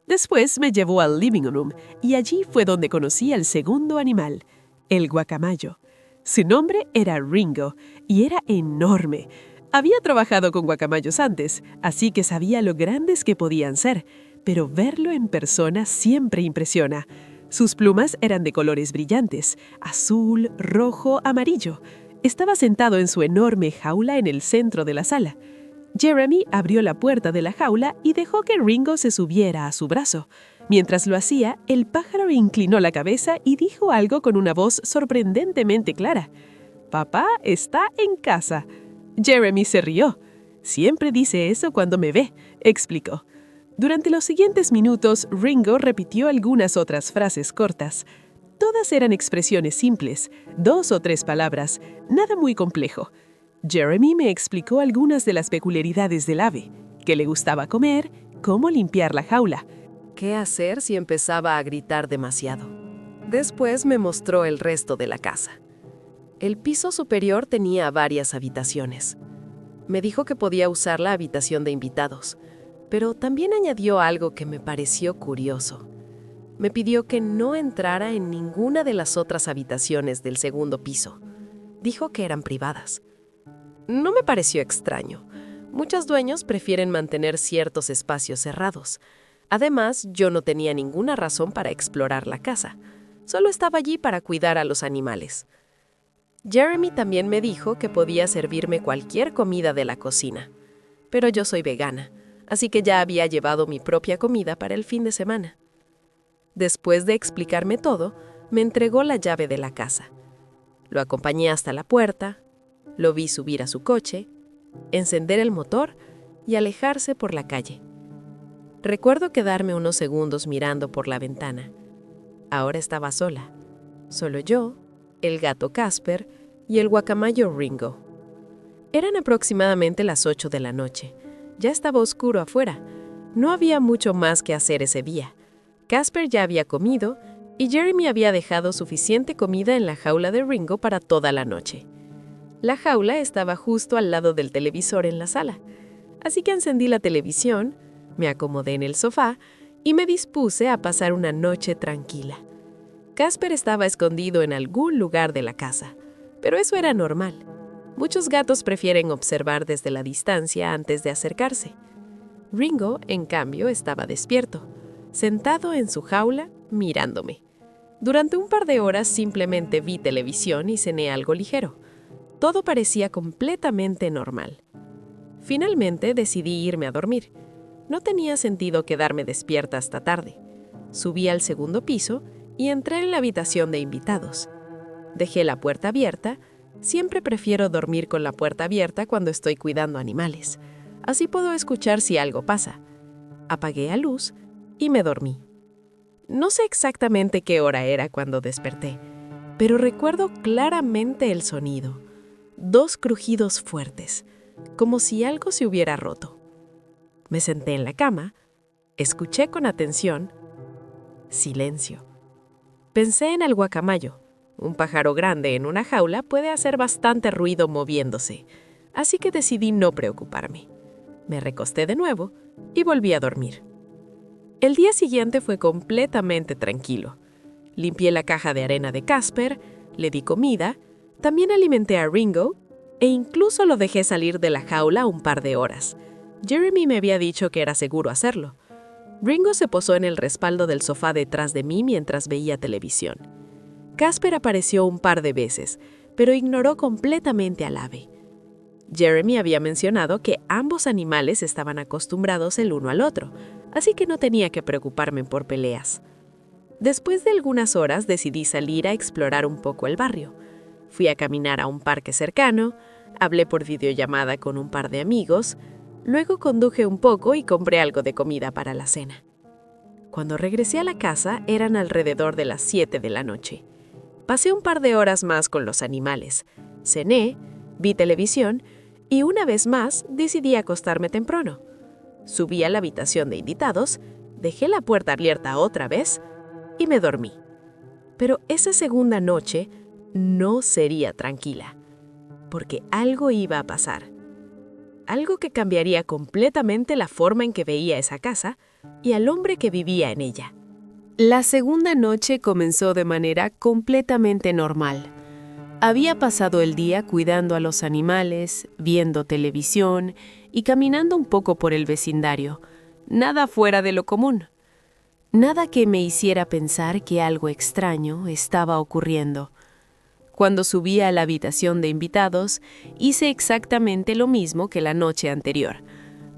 Después me llevó al living room y allí fue donde conocí al segundo animal, el guacamayo. Su nombre era Ringo y era enorme. Había trabajado con guacamayos antes, así que sabía lo grandes que podían ser, pero verlo en persona siempre impresiona. Sus plumas eran de colores brillantes: azul, rojo, amarillo. Estaba sentado en su enorme jaula en el centro de la sala. Jeremy abrió la puerta de la jaula y dejó que Ringo se subiera a su brazo. Mientras lo hacía, el pájaro inclinó la cabeza y dijo algo con una voz sorprendentemente clara. «Papá está en casa». Jeremy se rió. «Siempre dice eso cuando me ve», explicó. Durante los siguientes minutos, Ringo repitió algunas otras frases cortas. Todas eran expresiones simples, 2 o 3 palabras, nada muy complejo. Jeremy me explicó algunas de las peculiaridades del ave, qué le gustaba comer, cómo limpiar la jaula. ¿Qué hacer si empezaba a gritar demasiado? Después me mostró el resto de la casa. El piso superior tenía varias habitaciones. Me dijo que podía usar la habitación de invitados, pero también añadió algo que me pareció curioso. Me pidió que no entrara en ninguna de las otras habitaciones del segundo piso. Dijo que eran privadas. No me pareció extraño. Muchos dueños prefieren mantener ciertos espacios cerrados. Además, yo no tenía ninguna razón para explorar la casa. Solo estaba allí para cuidar a los animales. Jeremy también me dijo que podía servirme cualquier comida de la cocina. Pero yo soy vegana, así que ya había llevado mi propia comida para el fin de semana. Después de explicarme todo, me entregó la llave de la casa. Lo acompañé hasta la puerta, lo vi subir a su coche, encender el motor y alejarse por la calle. Recuerdo quedarme unos segundos mirando por la ventana. Ahora estaba sola. Solo yo, el gato Casper y el guacamayo Ringo. Eran aproximadamente las 8 de la noche. Ya estaba oscuro afuera. No había mucho más que hacer ese día. Casper ya había comido y Jeremy había dejado suficiente comida en la jaula de Ringo para toda la noche. La jaula estaba justo al lado del televisor en la sala, así que encendí la televisión, me acomodé en el sofá y me dispuse a pasar una noche tranquila. Casper estaba escondido en algún lugar de la casa, pero eso era normal. Muchos gatos prefieren observar desde la distancia antes de acercarse. Ringo, en cambio, estaba despierto, sentado en su jaula, mirándome. Durante un par de horas simplemente vi televisión y cené algo ligero. Todo parecía completamente normal. Finalmente decidí irme a dormir. No tenía sentido quedarme despierta hasta tarde. Subí al segundo piso y entré en la habitación de invitados. Dejé la puerta abierta. Siempre prefiero dormir con la puerta abierta cuando estoy cuidando animales. Así puedo escuchar si algo pasa. Apagué la luz y me dormí. No sé exactamente qué hora era cuando desperté, pero recuerdo claramente el sonido. 2 crujidos fuertes, como si algo se hubiera roto. Me senté en la cama, escuché con atención. Silencio. Pensé en el guacamayo. Un pájaro grande en una jaula puede hacer bastante ruido moviéndose, así que decidí no preocuparme. Me recosté de nuevo y volví a dormir. El día siguiente fue completamente tranquilo. Limpié la caja de arena de Casper, le di comida, también alimenté a Ringo e incluso lo dejé salir de la jaula un par de horas. Jeremy me había dicho que era seguro hacerlo. Ringo se posó en el respaldo del sofá detrás de mí mientras veía televisión. Casper apareció un par de veces, pero ignoró completamente al ave. Jeremy había mencionado que ambos animales estaban acostumbrados el uno al otro, así que no tenía que preocuparme por peleas. Después de algunas horas decidí salir a explorar un poco el barrio. Fui a caminar a un parque cercano, hablé por videollamada con un par de amigos, luego conduje un poco y compré algo de comida para la cena. Cuando regresé a la casa eran alrededor de las 7 de la noche. Pasé un par de horas más con los animales, cené, vi televisión y una vez más decidí acostarme temprano. Subí a la habitación de invitados, dejé la puerta abierta otra vez y me dormí. Pero esa segunda noche no sería tranquila, porque algo iba a pasar. Algo que cambiaría completamente la forma en que veía esa casa y al hombre que vivía en ella. La segunda noche comenzó de manera completamente normal. Había pasado el día cuidando a los animales, viendo televisión y caminando un poco por el vecindario. Nada fuera de lo común. Nada que me hiciera pensar que algo extraño estaba ocurriendo. Cuando subí a la habitación de invitados, hice exactamente lo mismo que la noche anterior.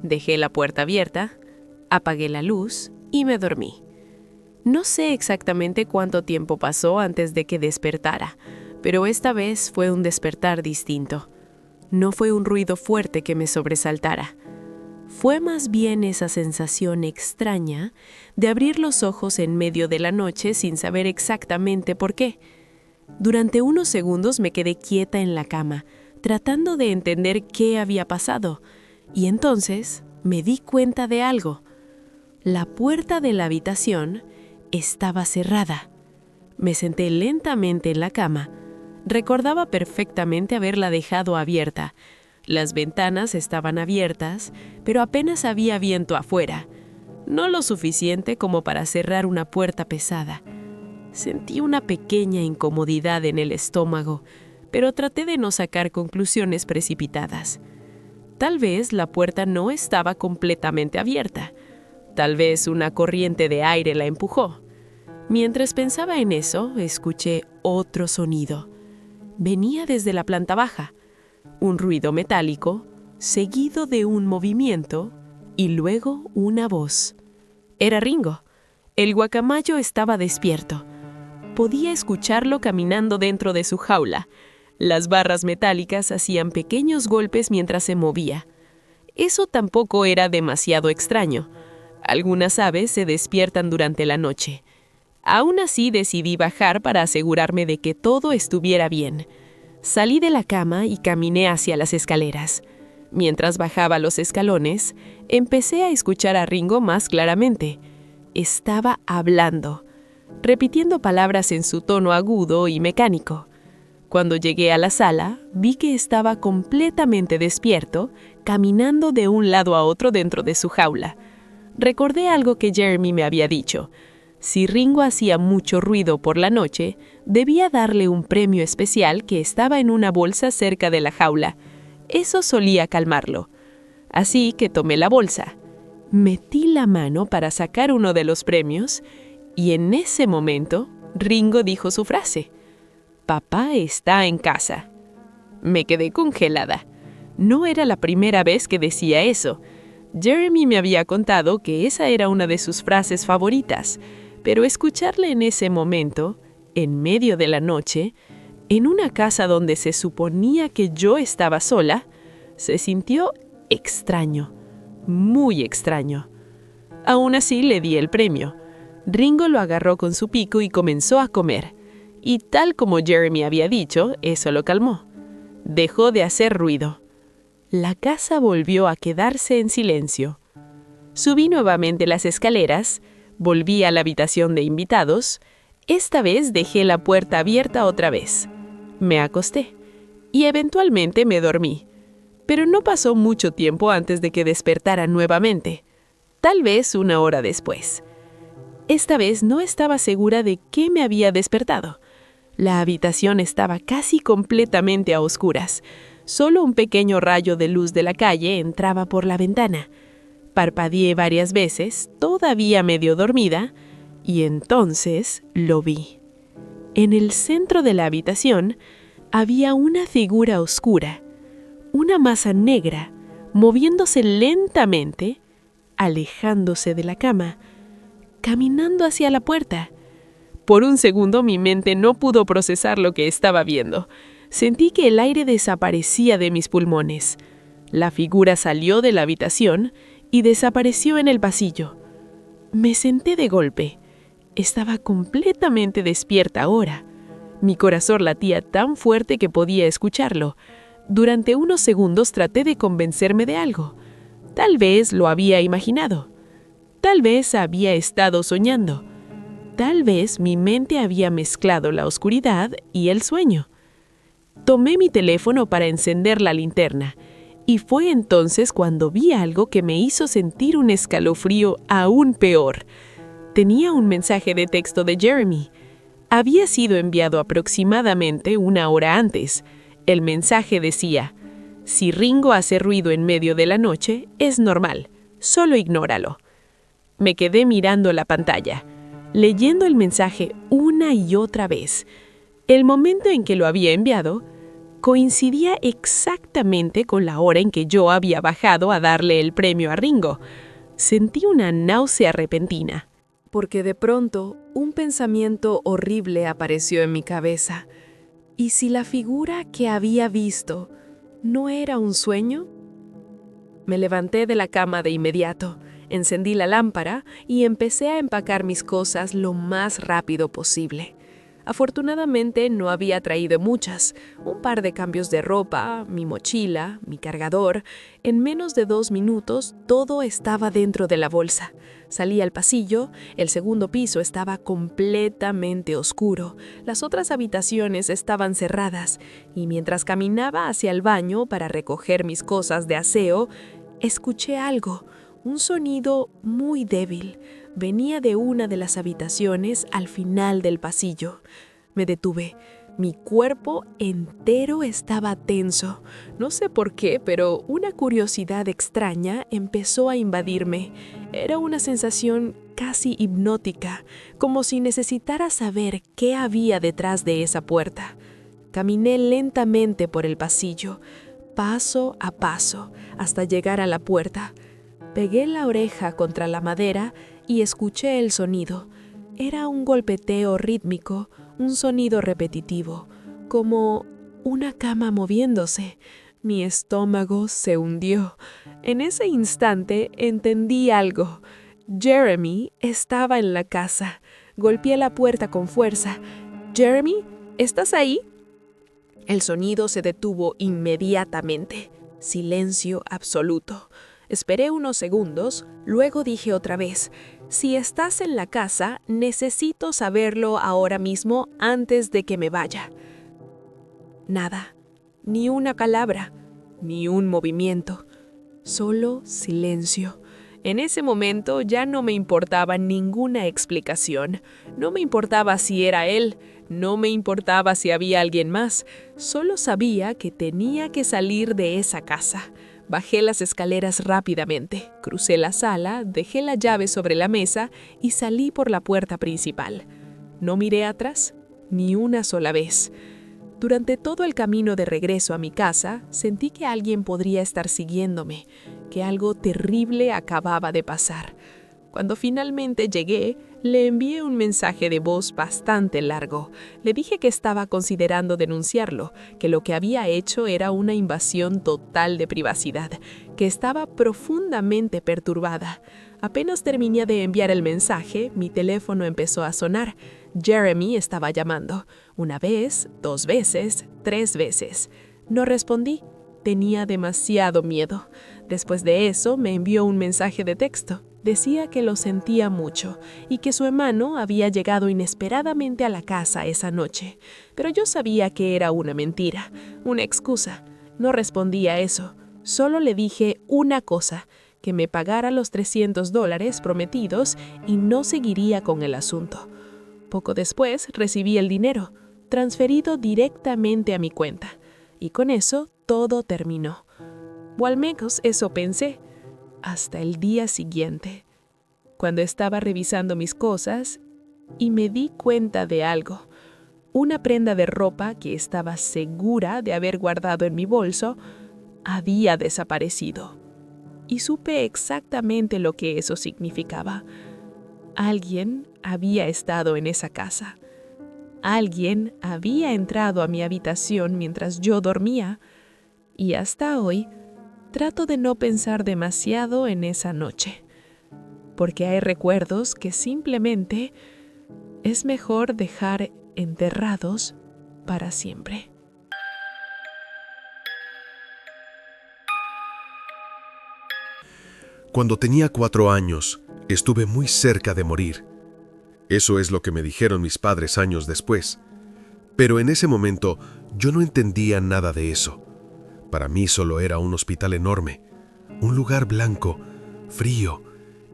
Dejé la puerta abierta, apagué la luz y me dormí. No sé exactamente cuánto tiempo pasó antes de que despertara, pero esta vez fue un despertar distinto. No fue un ruido fuerte que me sobresaltara. Fue más bien esa sensación extraña de abrir los ojos en medio de la noche sin saber exactamente por qué. Durante unos segundos me quedé quieta en la cama, tratando de entender qué había pasado, y entonces me di cuenta de algo. La puerta de la habitación estaba cerrada. Me senté lentamente en la cama. Recordaba perfectamente haberla dejado abierta. Las ventanas estaban abiertas, pero apenas había viento afuera. No lo suficiente como para cerrar una puerta pesada. Sentí una pequeña incomodidad en el estómago, pero traté de no sacar conclusiones precipitadas. Tal vez la puerta no estaba completamente abierta. Tal vez una corriente de aire la empujó. Mientras pensaba en eso, escuché otro sonido. Venía desde la planta baja. Un ruido metálico, seguido de un movimiento y luego una voz. Era Ringo. El guacamayo estaba despierto. Podía escucharlo caminando dentro de su jaula. Las barras metálicas hacían pequeños golpes mientras se movía. Eso tampoco era demasiado extraño. Algunas aves se despiertan durante la noche. Aún así decidí bajar para asegurarme de que todo estuviera bien. Salí de la cama y caminé hacia las escaleras. Mientras bajaba los escalones, empecé a escuchar a Ringo más claramente. Estaba hablando, repitiendo palabras en su tono agudo y mecánico. Cuando llegué a la sala, vi que estaba completamente despierto, caminando de un lado a otro dentro de su jaula. Recordé algo que Jeremy me había dicho. Si Ringo hacía mucho ruido por la noche, debía darle un premio especial que estaba en una bolsa cerca de la jaula. Eso solía calmarlo. Así que tomé la bolsa. Metí la mano para sacar uno de los premios y en ese momento Ringo dijo su frase. «Papá está en casa». Me quedé congelada. No era la primera vez que decía eso. Jeremy me había contado que esa era una de sus frases favoritas, pero escucharle en ese momento, en medio de la noche, en una casa donde se suponía que yo estaba sola, se sintió extraño, muy extraño. Aún así le di el premio. Ringo lo agarró con su pico y comenzó a comer. Y tal como Jeremy había dicho, eso lo calmó. Dejó de hacer ruido. La casa volvió a quedarse en silencio. Subí nuevamente las escaleras, volví a la habitación de invitados. Esta vez dejé la puerta abierta otra vez. Me acosté y eventualmente me dormí. Pero no pasó mucho tiempo antes de que despertara nuevamente. Tal vez una hora después. Esta vez no estaba segura de qué me había despertado. La habitación estaba casi completamente a oscuras. Solo un pequeño rayo de luz de la calle entraba por la ventana. Parpadeé varias veces, todavía medio dormida, y entonces lo vi. En el centro de la habitación había una figura oscura, una masa negra, moviéndose lentamente, alejándose de la cama, caminando hacia la puerta. Por un segundo mi mente no pudo procesar lo que estaba viendo. Sentí que el aire desaparecía de mis pulmones. La figura salió de la habitación y desapareció en el pasillo. Me senté de golpe. Estaba completamente despierta ahora. Mi corazón latía tan fuerte que podía escucharlo. Durante unos segundos traté de convencerme de algo. Tal vez lo había imaginado. Tal vez había estado soñando. Tal vez mi mente había mezclado la oscuridad y el sueño. Tomé mi teléfono para encender la linterna, y fue entonces cuando vi algo que me hizo sentir un escalofrío aún peor. Tenía un mensaje de texto de Jeremy. Había sido enviado aproximadamente una hora antes. El mensaje decía: «Si Ringo hace ruido en medio de la noche, es normal, solo ignóralo». Me quedé mirando la pantalla, leyendo el mensaje una y otra vez. El momento en que lo había enviado coincidía exactamente con la hora en que yo había bajado a darle el premio a Ringo. Sentí una náusea repentina. Porque de pronto un pensamiento horrible apareció en mi cabeza. ¿Y si la figura que había visto no era un sueño? Me levanté de la cama de inmediato, encendí la lámpara y empecé a empacar mis cosas lo más rápido posible. Afortunadamente no había traído muchas, un par de cambios de ropa, mi mochila, mi cargador. En menos de 2 minutos todo estaba dentro de la bolsa. Salí al pasillo, el segundo piso estaba completamente oscuro, las otras habitaciones estaban cerradas, y mientras caminaba hacia el baño para recoger mis cosas de aseo, escuché algo, un sonido muy débil. Venía de una de las habitaciones al final del pasillo. Me detuve. Mi cuerpo entero estaba tenso. No sé por qué, pero una curiosidad extraña empezó a invadirme. Era una sensación casi hipnótica, como si necesitara saber qué había detrás de esa puerta. Caminé lentamente por el pasillo, paso a paso, hasta llegar a la puerta. Pegué la oreja contra la madera y escuché el sonido. Era un golpeteo rítmico, un sonido repetitivo, como una cama moviéndose. Mi estómago se hundió. En ese instante entendí algo. Jeremy estaba en la casa. Golpeé la puerta con fuerza. «Jeremy, ¿estás ahí?» El sonido se detuvo inmediatamente. Silencio absoluto. Esperé unos segundos, luego dije otra vez, «Si estás en la casa, necesito saberlo ahora mismo antes de que me vaya». Nada, ni una palabra, ni un movimiento, solo silencio. En ese momento ya no me importaba ninguna explicación. No me importaba si era él, no me importaba si había alguien más. Solo sabía que tenía que salir de esa casa. Bajé las escaleras rápidamente, crucé la sala, dejé la llave sobre la mesa y salí por la puerta principal. No miré atrás, ni una sola vez. Durante todo el camino de regreso a mi casa, sentí que alguien podría estar siguiéndome, que algo terrible acababa de pasar. Cuando finalmente llegué, le envié un mensaje de voz bastante largo. Le dije que estaba considerando denunciarlo, que lo que había hecho era una invasión total de privacidad, que estaba profundamente perturbada. Apenas terminé de enviar el mensaje, mi teléfono empezó a sonar. Jeremy estaba llamando. 1 vez, 2 veces, 3 veces. No respondí. Tenía demasiado miedo. Después de eso, me envió un mensaje de texto. Decía que lo sentía mucho y que su hermano había llegado inesperadamente a la casa esa noche. Pero yo sabía que era una mentira, una excusa. No respondí a eso. Solo le dije una cosa, que me pagara los $300 prometidos y no seguiría con el asunto. Poco después recibí el dinero, transferido directamente a mi cuenta. Y con eso todo terminó. O al menos eso pensé. Hasta el día siguiente, cuando estaba revisando mis cosas y me di cuenta de algo. Una prenda de ropa que estaba segura de haber guardado en mi bolso había desaparecido. Y supe exactamente lo que eso significaba. Alguien había estado en esa casa. Alguien había entrado a mi habitación mientras yo dormía. Y hasta hoy trato de no pensar demasiado en esa noche, porque hay recuerdos que simplemente es mejor dejar enterrados para siempre. Cuando tenía 4 años, estuve muy cerca de morir. Eso es lo que me dijeron mis padres años después. Pero en ese momento yo no entendía nada de eso. Para mí solo era un hospital enorme, un lugar blanco, frío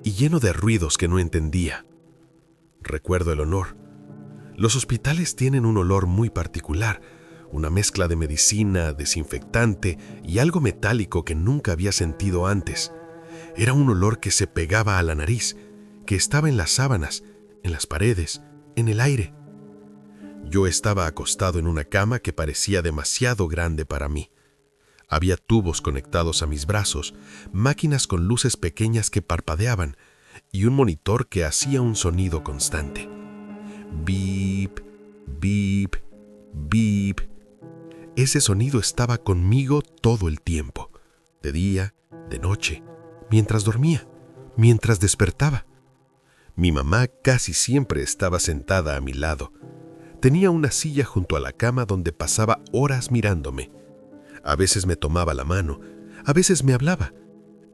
y lleno de ruidos que no entendía. Recuerdo el olor. Los hospitales tienen un olor muy particular, una mezcla de medicina, desinfectante y algo metálico que nunca había sentido antes. Era un olor que se pegaba a la nariz, que estaba en las sábanas, en las paredes, en el aire. Yo estaba acostado en una cama que parecía demasiado grande para mí. Había tubos conectados a mis brazos, máquinas con luces pequeñas que parpadeaban y un monitor que hacía un sonido constante. Beep, beep, beep. Ese sonido estaba conmigo todo el tiempo, de día de noche, mientras dormía, mientras despertaba. Mi mamá casi siempre estaba sentada a mi lado. Tenía una silla junto a la cama donde pasaba horas mirándome. A veces me tomaba la mano, a veces me hablaba,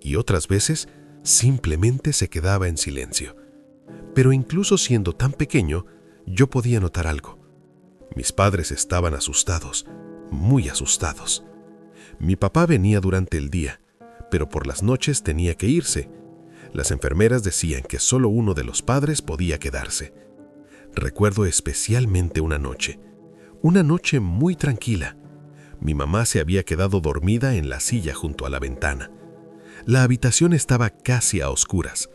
y otras veces simplemente se quedaba en silencio. Pero incluso siendo tan pequeño, yo podía notar algo. Mis padres estaban asustados, muy asustados. Mi papá venía durante el día, pero por las noches tenía que irse. Las enfermeras decían que solo uno de los padres podía quedarse. Recuerdo especialmente una noche muy tranquila. Mi mamá se había quedado dormida en la silla junto a la ventana. La habitación estaba casi a oscuras.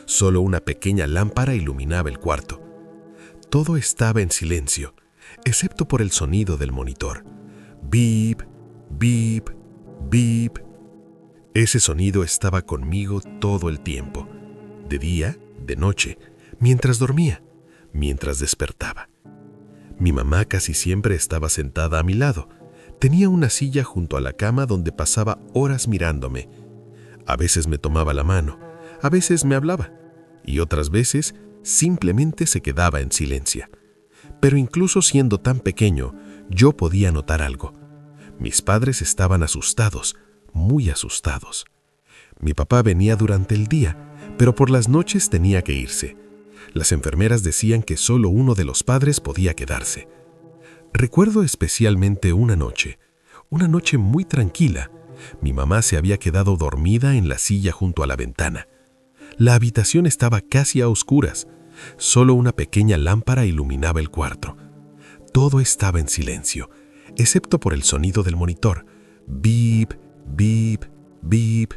Solo una pequeña lámpara iluminaba el cuarto. Todo estaba en silencio, excepto por el sonido del monitor. Beep, beep, beep. Ese sonido estaba conmigo todo el tiempo, de día, de noche, mientras dormía, mientras despertaba. Mi mamá casi siempre estaba sentada a mi lado. Tenía una silla junto a la cama donde pasaba horas mirándome. A veces me tomaba la mano, a veces me hablaba, y otras veces simplemente se quedaba en silencio. Pero incluso siendo tan pequeño, yo podía notar algo. Mis padres estaban asustados, muy asustados. Mi papá venía durante el día, pero por las noches tenía que irse. Las enfermeras decían que solo uno de los padres podía quedarse. Recuerdo especialmente una noche muy tranquila. Mi mamá se había quedado dormida en la silla junto a la ventana. La habitación estaba casi a oscuras. Solo una pequeña lámpara iluminaba el cuarto. Todo estaba en silencio, excepto por el sonido del monitor. Beep, beep, beep.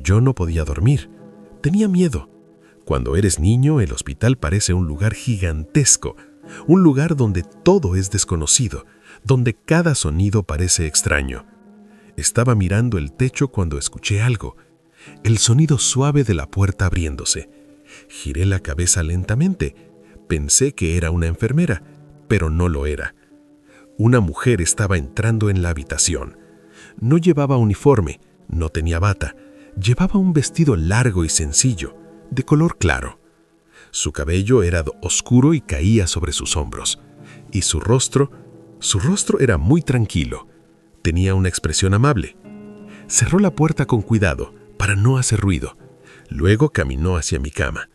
Yo no podía dormir. Tenía miedo. Cuando eres niño, el hospital parece un lugar gigantesco, un lugar donde todo es desconocido, donde cada sonido parece extraño. Estaba mirando el techo cuando escuché algo, el sonido suave de la puerta abriéndose. Giré la cabeza lentamente. Pensé que era una enfermera, pero no lo era. Una mujer estaba entrando en la habitación. No llevaba uniforme, no tenía bata. Llevaba un vestido largo y sencillo, de color claro. Su cabello era oscuro y caía sobre sus hombros. Y su rostro era muy tranquilo. Tenía una expresión amable. Cerró la puerta con cuidado, para no hacer ruido. Luego caminó hacia mi cama.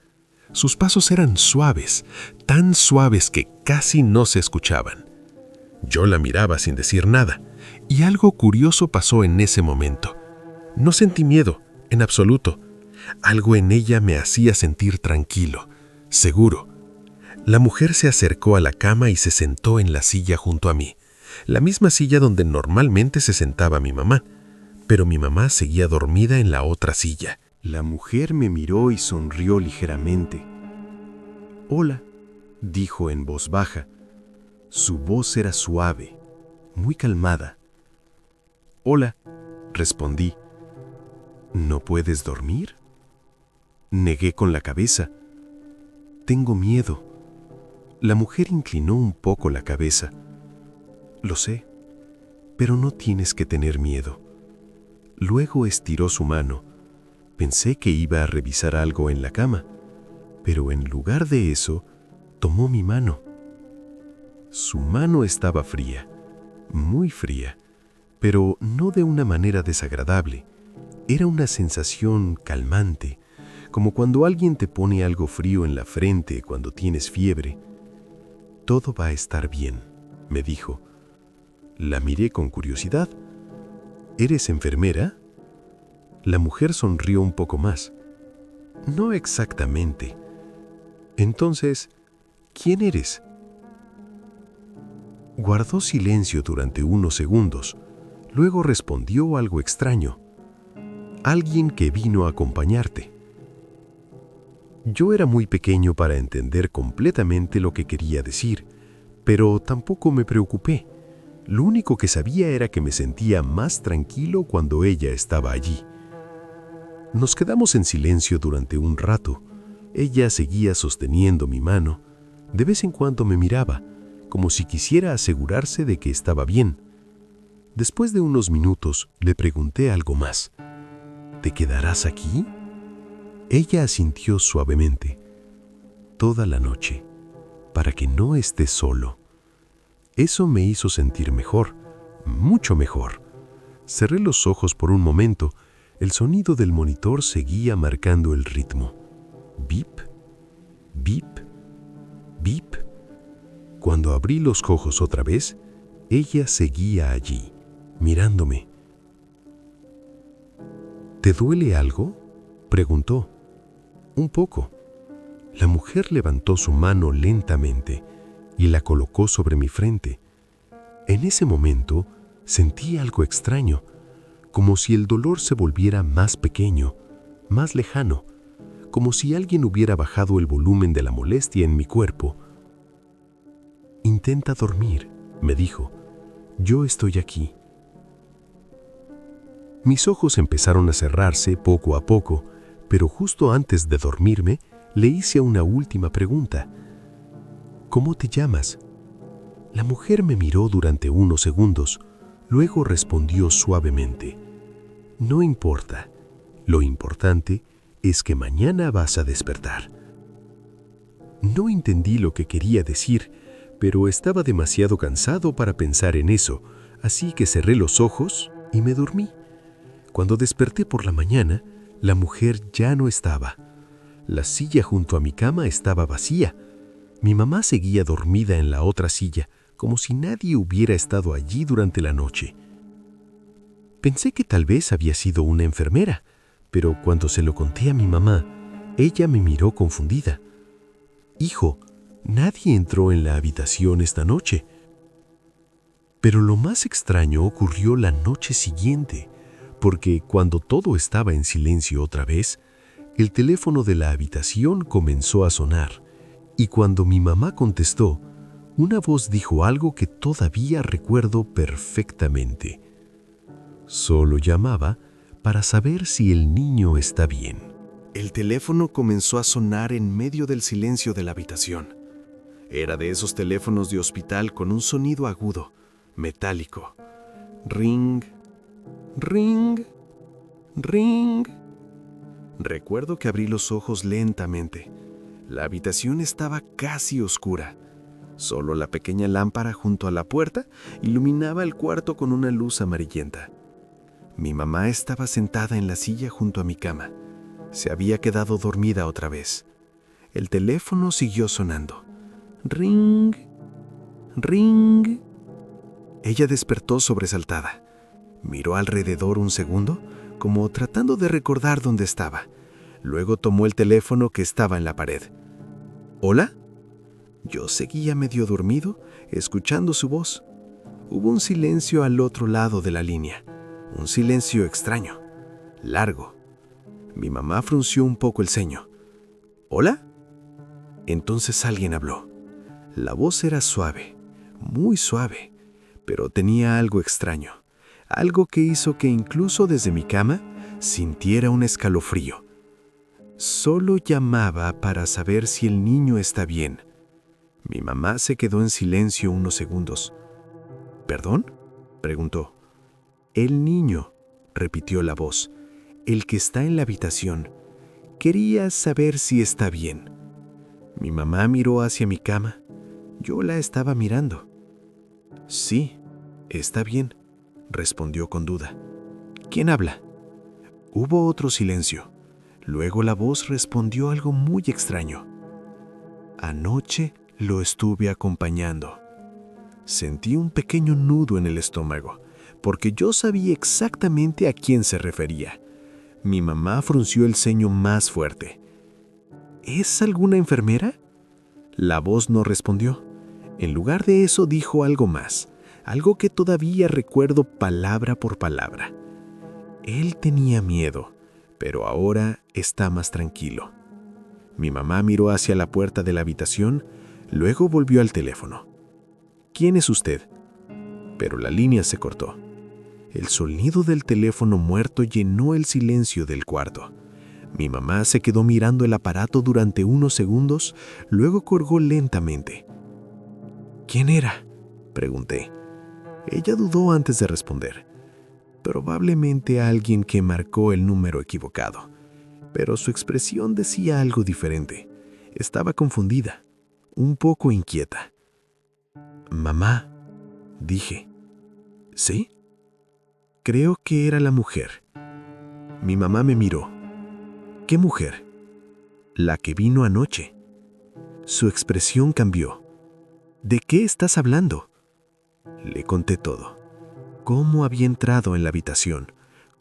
Sus pasos eran suaves, tan suaves que casi no se escuchaban. Yo la miraba sin decir nada, y algo curioso pasó en ese momento. No sentí miedo, en absoluto. Algo en ella me hacía sentir tranquilo, seguro. La mujer se acercó a la cama y se sentó en la silla junto a mí, la misma silla donde normalmente se sentaba mi mamá, pero mi mamá seguía dormida en la otra silla. La mujer me miró y sonrió ligeramente. «Hola», dijo en voz baja. Su voz era suave, muy calmada. «Hola», respondí. «¿No puedes dormir?». Negué con la cabeza. «Tengo miedo». La mujer inclinó un poco la cabeza. «Lo sé, pero no tienes que tener miedo». Luego estiró su mano. Pensé que iba a revisar algo en la cama, pero en lugar de eso, tomó mi mano. Su mano estaba fría, muy fría, pero no de una manera desagradable. Era una sensación calmante, como cuando alguien te pone algo frío en la frente cuando tienes fiebre. «Todo va a estar bien», me dijo. La miré con curiosidad. «¿Eres enfermera?». La mujer sonrió un poco más. «No exactamente». «Entonces, ¿quién eres?». Guardó silencio durante unos segundos. Luego respondió algo extraño. «Alguien que vino a acompañarte». Yo era muy pequeño para entender completamente lo que quería decir, pero tampoco me preocupé. Lo único que sabía era que me sentía más tranquilo cuando ella estaba allí. Nos quedamos en silencio durante un rato. Ella seguía sosteniendo mi mano. De vez en cuando me miraba, como si quisiera asegurarse de que estaba bien. Después de unos minutos, le pregunté algo más. ¿Te quedarás aquí? Ella asintió suavemente. Toda la noche, para que no estés solo. Eso me hizo sentir mejor, mucho mejor. Cerré los ojos por un momento. El sonido del monitor seguía marcando el ritmo. Bip, bip, bip. Cuando abrí los ojos otra vez, ella seguía allí, mirándome. ¿Te duele algo?, preguntó. Un poco. La mujer levantó su mano lentamente y la colocó sobre mi frente. En ese momento sentí algo extraño, como si el dolor se volviera más pequeño, más lejano, como si alguien hubiera bajado el volumen de la molestia en mi cuerpo. Intenta dormir, me dijo. Yo estoy aquí. Mis ojos empezaron a cerrarse poco a poco, pero justo antes de dormirme, le hice una última pregunta. ¿Cómo te llamas? La mujer me miró durante unos segundos, luego respondió suavemente. No importa. Lo importante es que mañana vas a despertar. No entendí lo que quería decir, pero estaba demasiado cansado para pensar en eso, así que cerré los ojos y me dormí. Cuando desperté por la mañana, la mujer ya no estaba. La silla junto a mi cama estaba vacía. Mi mamá seguía dormida en la otra silla, como si nadie hubiera estado allí durante la noche. Pensé que tal vez había sido una enfermera, pero cuando se lo conté a mi mamá, ella me miró confundida. Hijo, nadie entró en la habitación esta noche. Pero lo más extraño ocurrió la noche siguiente, porque cuando todo estaba en silencio otra vez, el teléfono de la habitación comenzó a sonar, y cuando mi mamá contestó, una voz dijo algo que todavía recuerdo perfectamente. Solo llamaba para saber si el niño está bien. El teléfono comenzó a sonar en medio del silencio de la habitación. Era de esos teléfonos de hospital con un sonido agudo, metálico. Ring, ring, ring. Recuerdo que abrí los ojos lentamente. La habitación estaba casi oscura. Solo la pequeña lámpara junto a la puerta iluminaba el cuarto con una luz amarillenta. Mi mamá estaba sentada en la silla junto a mi cama. Se había quedado dormida otra vez. El teléfono siguió sonando. Ring, ring. Ella despertó sobresaltada. Miró alrededor un segundo, como tratando de recordar dónde estaba. Luego tomó el teléfono que estaba en la pared. ¿Hola? Yo seguía medio dormido, escuchando su voz. Hubo un silencio al otro lado de la línea. Un silencio extraño, largo. Mi mamá frunció un poco el ceño. ¿Hola? Entonces alguien habló. La voz era suave, muy suave, pero tenía algo extraño. Algo que hizo que incluso desde mi cama sintiera un escalofrío. Solo llamaba para saber si el niño está bien. Mi mamá se quedó en silencio unos segundos. ¿Perdón?, preguntó. El niño, repitió la voz, el que está en la habitación. Quería saber si está bien. Mi mamá miró hacia mi cama. Yo la estaba mirando. Sí, está bien, respondió con duda. ¿Quién habla? Hubo otro silencio. Luego la voz respondió algo muy extraño. Anoche lo estuve acompañando. Sentí un pequeño nudo en el estómago, porque yo sabía exactamente a quién se refería. Mi mamá frunció el ceño más fuerte. ¿Es alguna enfermera? La voz no respondió. En lugar de eso dijo algo más, algo que todavía recuerdo palabra por palabra. Él tenía miedo, pero ahora está más tranquilo. Mi mamá miró hacia la puerta de la habitación, luego volvió al teléfono. ¿Quién es usted? Pero la línea se cortó. El sonido del teléfono muerto llenó el silencio del cuarto. Mi mamá se quedó mirando el aparato durante unos segundos, luego colgó lentamente. ¿Quién era?, pregunté. Ella dudó antes de responder. Probablemente alguien que marcó el número equivocado. Pero su expresión decía algo diferente. Estaba confundida, un poco inquieta. «Mamá», dije. «¿Sí?» Creo que era la mujer. Mi mamá me miró. «¿Qué mujer?» «La que vino anoche». Su expresión cambió. «¿De qué estás hablando?» Le conté todo. Cómo había entrado en la habitación,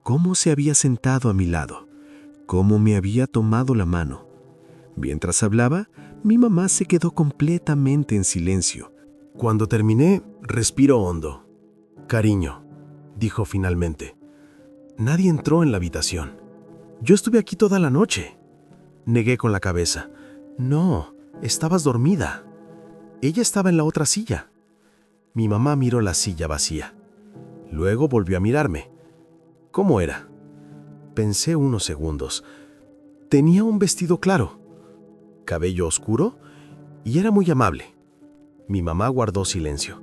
cómo se había sentado a mi lado, cómo me había tomado la mano. Mientras hablaba, mi mamá se quedó completamente en silencio. Cuando terminé, respiró hondo. «Cariño», dijo finalmente. «Nadie entró en la habitación. Yo estuve aquí toda la noche». Negué con la cabeza. «No, estabas dormida. Ella estaba en la otra silla». Mi mamá miró la silla vacía. Luego volvió a mirarme. «¿Cómo era?» Pensé unos segundos. Tenía un vestido claro, cabello oscuro y era muy amable. Mi mamá guardó silencio.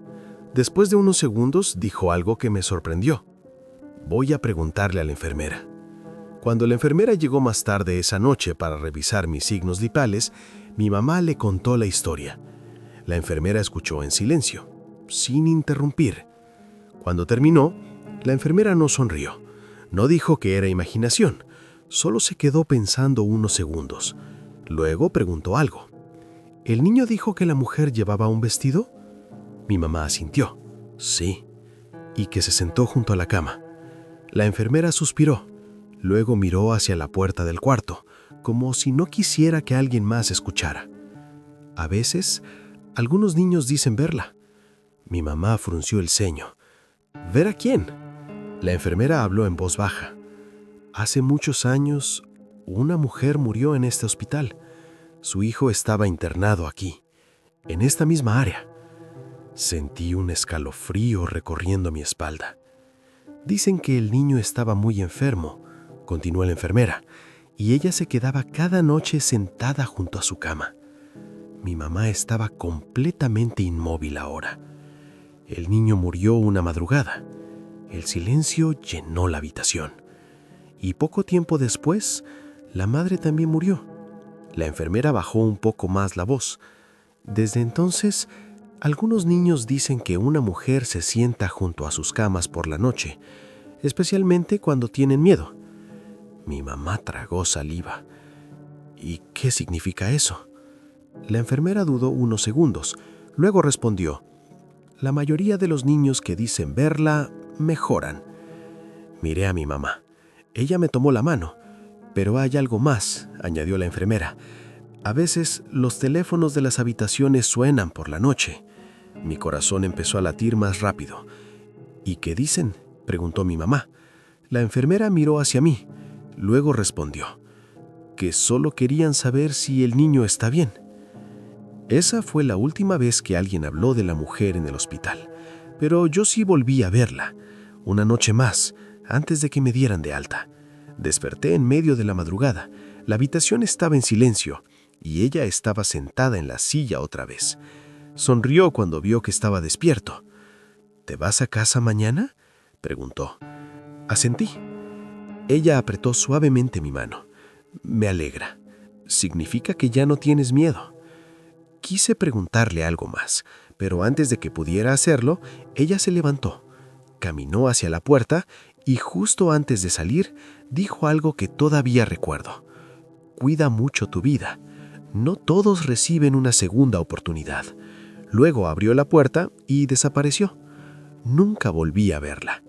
Después de unos segundos dijo algo que me sorprendió. «Voy a preguntarle a la enfermera». Cuando la enfermera llegó más tarde esa noche para revisar mis signos vitales, mi mamá le contó la historia. La enfermera escuchó en silencio, sin interrumpir. Cuando terminó, la enfermera no sonrió. No dijo que era imaginación, solo se quedó pensando unos segundos. Luego preguntó algo. ¿El niño dijo que la mujer llevaba un vestido? Mi mamá asintió. Sí. Y que se sentó junto a la cama. La enfermera suspiró. Luego miró hacia la puerta del cuarto, como si no quisiera que alguien más escuchara. A veces, algunos niños dicen verla. Mi mamá frunció el ceño. ¿Ver a quién? La enfermera habló en voz baja. Hace muchos años, una mujer murió en este hospital. Su hijo estaba internado aquí, en esta misma área. Sentí un escalofrío recorriendo mi espalda. Dicen que el niño estaba muy enfermo, continuó la enfermera, y ella se quedaba cada noche sentada junto a su cama. Mi mamá estaba completamente inmóvil ahora. El niño murió una madrugada. El silencio llenó la habitación. Y poco tiempo después, la madre también murió. La enfermera bajó un poco más la voz. Desde entonces, algunos niños dicen que una mujer se sienta junto a sus camas por la noche, especialmente cuando tienen miedo. Mi mamá tragó saliva. ¿Y qué significa eso? La enfermera dudó unos segundos. Luego respondió: la mayoría de los niños que dicen verla mejoran. Miré a mi mamá. Ella me tomó la mano. Pero hay algo más, añadió la enfermera. A veces los teléfonos de las habitaciones suenan por la noche. Mi corazón empezó a latir más rápido. ¿Y qué dicen?, preguntó mi mamá. La enfermera miró hacia mí. Luego respondió: que solo querían saber si el niño está bien. Esa fue la última vez que alguien habló de la mujer en el hospital. Pero yo sí volví a verla, una noche más, antes de que me dieran de alta. Desperté en medio de la madrugada. La habitación estaba en silencio y ella estaba sentada en la silla otra vez. Sonrió cuando vio que estaba despierto. ¿Te vas a casa mañana?, preguntó. Asentí. Ella apretó suavemente mi mano. Me alegra. Significa que ya no tienes miedo. Quise preguntarle algo más, pero antes de que pudiera hacerlo, ella se levantó, caminó hacia la puerta y justo antes de salir, dijo algo que todavía recuerdo. Cuida mucho tu vida. No todos reciben una segunda oportunidad. Luego abrió la puerta y desapareció. Nunca volví a verla.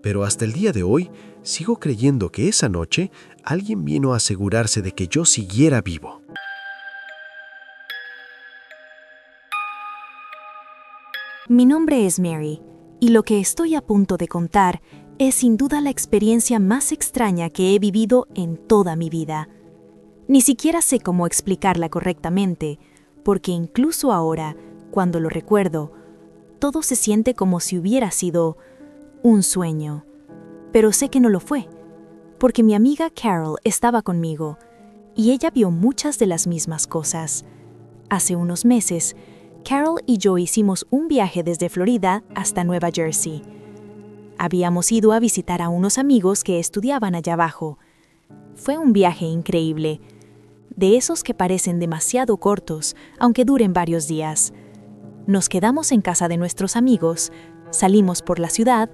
Pero hasta el día de hoy, sigo creyendo que esa noche alguien vino a asegurarse de que yo siguiera vivo. Mi nombre es Mary, y lo que estoy a punto de contar es sin duda la experiencia más extraña que he vivido en toda mi vida. Ni siquiera sé cómo explicarla correctamente, porque incluso ahora, cuando lo recuerdo, todo se siente como si hubiera sido un sueño. Pero sé que no lo fue, porque mi amiga Carol estaba conmigo, y ella vio muchas de las mismas cosas. Hace unos meses, Carol y yo hicimos un viaje desde Florida hasta Nueva Jersey. Habíamos ido a visitar a unos amigos que estudiaban allá abajo. Fue un viaje increíble, de esos que parecen demasiado cortos, aunque duren varios días. Nos quedamos en casa de nuestros amigos, salimos por la ciudad,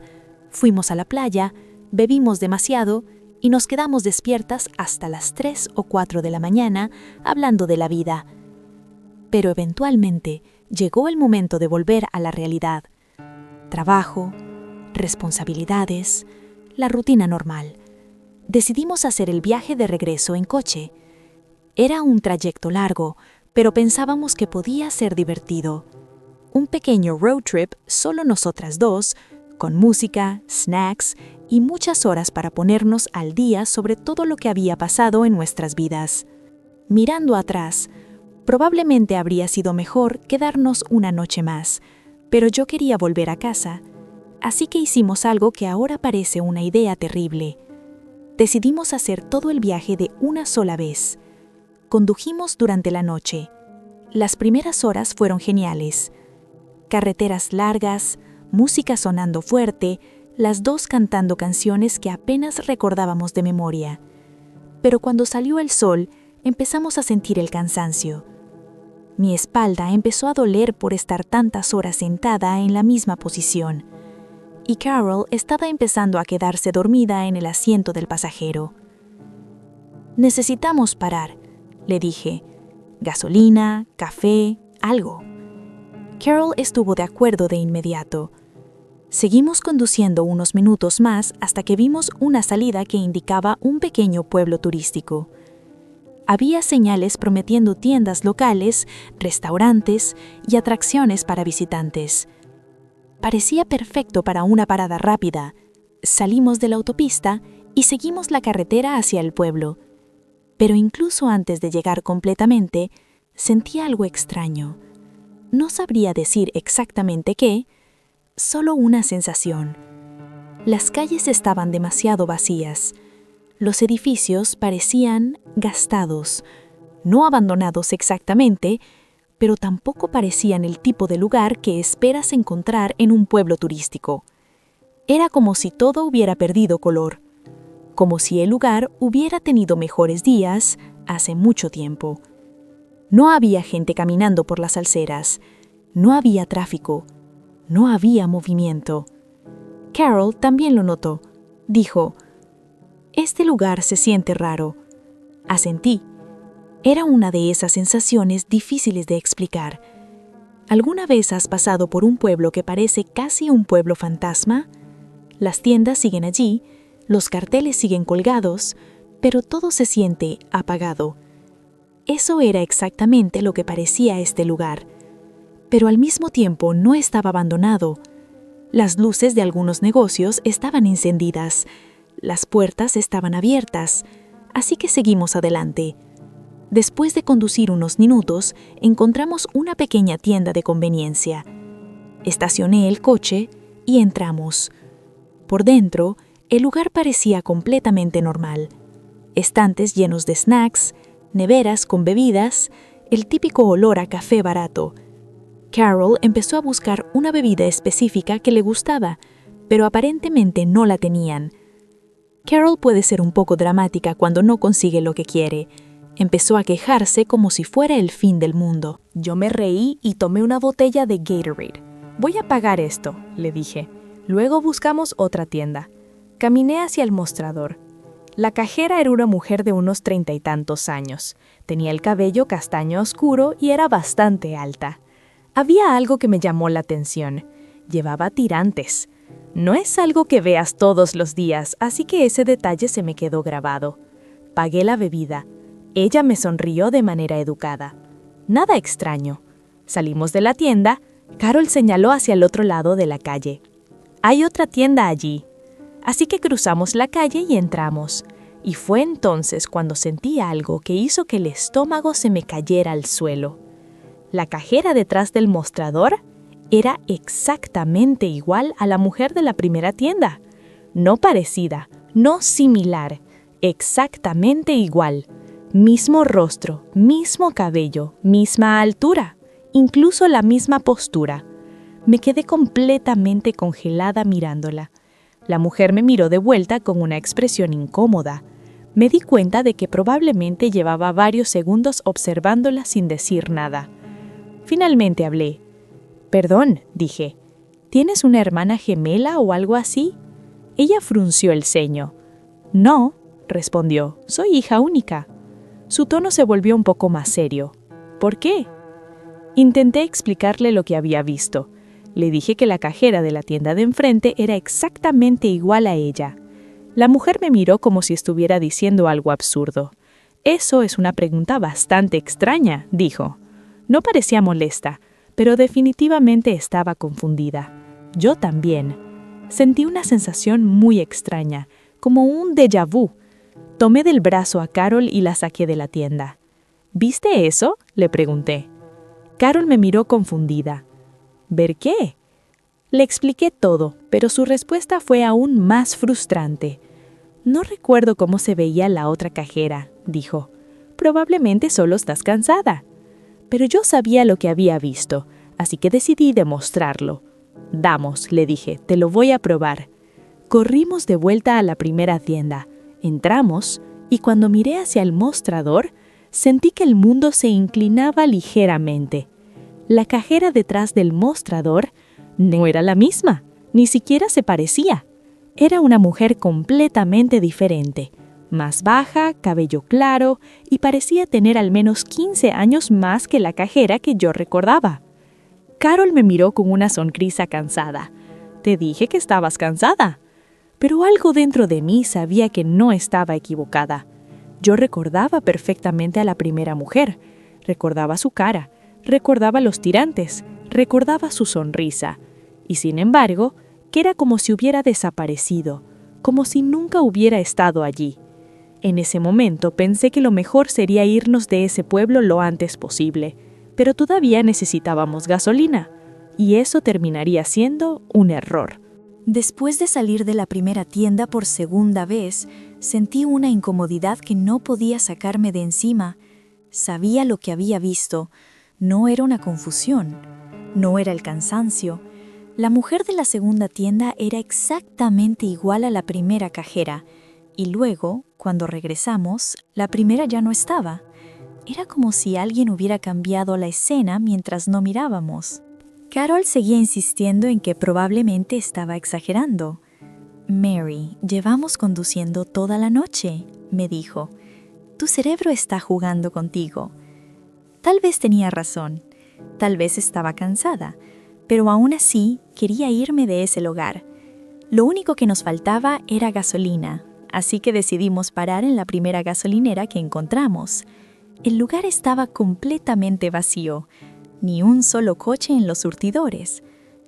fuimos a la playa, bebimos demasiado y nos quedamos despiertas hasta las 3 o 4 de la mañana hablando de la vida. Pero eventualmente llegó el momento de volver a la realidad. Trabajo, responsabilidades, la rutina normal. Decidimos hacer el viaje de regreso en coche. Era un trayecto largo, pero pensábamos que podía ser divertido. Un pequeño road trip, solo nosotras dos, con música, snacks y muchas horas para ponernos al día sobre todo lo que había pasado en nuestras vidas. Mirando atrás, probablemente habría sido mejor quedarnos una noche más, pero yo quería volver a casa, así que hicimos algo que ahora parece una idea terrible. Decidimos hacer todo el viaje de una sola vez. Condujimos durante la noche. Las primeras horas fueron geniales. Carreteras largas, música sonando fuerte, las dos cantando canciones que apenas recordábamos de memoria. Pero cuando salió el sol, empezamos a sentir el cansancio. Mi espalda empezó a doler por estar tantas horas sentada en la misma posición. Y Carol estaba empezando a quedarse dormida en el asiento del pasajero. «Necesitamos parar», le dije. «Gasolina, café, algo». Carol estuvo de acuerdo de inmediato. Seguimos conduciendo unos minutos más hasta que vimos una salida que indicaba un pequeño pueblo turístico. Había señales prometiendo tiendas locales, restaurantes y atracciones para visitantes. Parecía perfecto para una parada rápida. Salimos de la autopista y seguimos la carretera hacia el pueblo. Pero incluso antes de llegar completamente, sentí algo extraño. No sabría decir exactamente qué, solo una sensación. Las calles estaban demasiado vacías. Los edificios parecían gastados, no abandonados exactamente, pero tampoco parecían el tipo de lugar que esperas encontrar en un pueblo turístico. Era como si todo hubiera perdido color, como si el lugar hubiera tenido mejores días hace mucho tiempo. No había gente caminando por las aceras, no había tráfico, no había movimiento. Carol también lo notó. Dijo: «Este lugar se siente raro». Asentí. Era una de esas sensaciones difíciles de explicar. ¿Alguna vez has pasado por un pueblo que parece casi un pueblo fantasma? Las tiendas siguen allí, los carteles siguen colgados, pero todo se siente apagado. Eso era exactamente lo que parecía este lugar. Pero al mismo tiempo no estaba abandonado. Las luces de algunos negocios estaban encendidas, las puertas estaban abiertas, así que seguimos adelante. Después de conducir unos minutos, encontramos una pequeña tienda de conveniencia. Estacioné el coche y entramos. Por dentro, el lugar parecía completamente normal. Estantes llenos de snacks, neveras con bebidas, el típico olor a café barato. Carol empezó a buscar una bebida específica que le gustaba, pero aparentemente no la tenían. Carol puede ser un poco dramática cuando no consigue lo que quiere. Empezó a quejarse como si fuera el fin del mundo. Yo me reí y tomé una botella de Gatorade. «Voy a pagar esto», le dije. Luego buscamos otra tienda. Caminé hacia el mostrador. La cajera era una mujer de unos 30 y tantos años. Tenía el cabello castaño oscuro y era bastante alta. Había algo que me llamó la atención. Llevaba tirantes. No es algo que veas todos los días, así que ese detalle se me quedó grabado. Pagué la bebida. Ella me sonrió de manera educada. Nada extraño. Salimos de la tienda. Carol señaló hacia el otro lado de la calle. «Hay otra tienda allí». Así que cruzamos la calle y entramos. Y fue entonces cuando sentí algo que hizo que el estómago se me cayera al suelo. La cajera detrás del mostrador era exactamente igual a la mujer de la primera tienda. No parecida, no similar, exactamente igual. Mismo rostro, mismo cabello, misma altura, incluso la misma postura. Me quedé completamente congelada mirándola. La mujer me miró de vuelta con una expresión incómoda. Me di cuenta de que probablemente llevaba varios segundos observándola sin decir nada. Finalmente hablé. «Perdón», dije. «¿Tienes una hermana gemela o algo así?» Ella frunció el ceño. «No», respondió, «soy hija única». Su tono se volvió un poco más serio. «¿Por qué?» Intenté explicarle lo que había visto. Le dije que la cajera de la tienda de enfrente era exactamente igual a ella. La mujer me miró como si estuviera diciendo algo absurdo. «Eso es una pregunta bastante extraña», dijo. No parecía molesta, pero definitivamente estaba confundida. Yo también. Sentí una sensación muy extraña, como un déjà vu. Tomé del brazo a Carol y la saqué de la tienda. «¿Viste eso?», le pregunté. Carol me miró confundida. «¿Ver qué?». Le expliqué todo, pero su respuesta fue aún más frustrante. «No recuerdo cómo se veía la otra cajera», dijo. «Probablemente solo estás cansada». Pero yo sabía lo que había visto, así que decidí demostrarlo. «Vamos», le dije, «te lo voy a probar». Corrimos de vuelta a la primera tienda. Entramos, y cuando miré hacia el mostrador, sentí que el mundo se inclinaba ligeramente. La cajera detrás del mostrador no era la misma, ni siquiera se parecía. Era una mujer completamente diferente, más baja, cabello claro, y parecía tener al menos 15 años más que la cajera que yo recordaba. Carol me miró con una sonrisa cansada. «Te dije que estabas cansada». Pero algo dentro de mí sabía que no estaba equivocada. Yo recordaba perfectamente a la primera mujer. Recordaba su cara, recordaba los tirantes, recordaba su sonrisa. Y sin embargo, que era como si hubiera desaparecido, como si nunca hubiera estado allí. En ese momento pensé que lo mejor sería irnos de ese pueblo lo antes posible, pero todavía necesitábamos gasolina, y eso terminaría siendo un error. Después de salir de la primera tienda por segunda vez, sentí una incomodidad que no podía sacarme de encima. Sabía lo que había visto. No era una confusión. No era el cansancio. La mujer de la segunda tienda era exactamente igual a la primera cajera. Y luego, cuando regresamos, la primera ya no estaba. Era como si alguien hubiera cambiado la escena mientras no mirábamos. Carol seguía insistiendo en que probablemente estaba exagerando. «Mary, llevamos conduciendo toda la noche», me dijo. «Tu cerebro está jugando contigo». Tal vez tenía razón, tal vez estaba cansada, pero aún así quería irme de ese lugar. Lo único que nos faltaba era gasolina, así que decidimos parar en la primera gasolinera que encontramos. El lugar estaba completamente vacío. Ni un solo coche en los surtidores,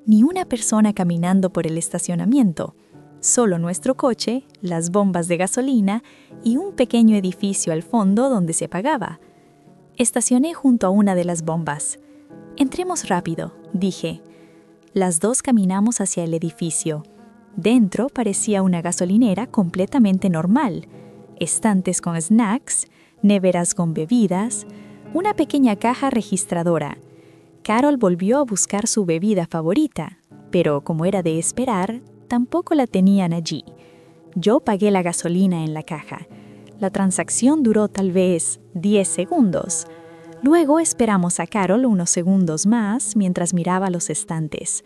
ni una persona caminando por el estacionamiento. Solo nuestro coche, las bombas de gasolina y un pequeño edificio al fondo donde se pagaba. Estacioné junto a una de las bombas. «Entremos rápido», dije. Las dos caminamos hacia el edificio. Dentro parecía una gasolinera completamente normal. Estantes con snacks, neveras con bebidas, una pequeña caja registradora. Carol volvió a buscar su bebida favorita, pero como era de esperar, tampoco la tenían allí. Yo pagué la gasolina en la caja. La transacción duró tal vez 10 segundos. Luego esperamos a Carol unos segundos más mientras miraba los estantes.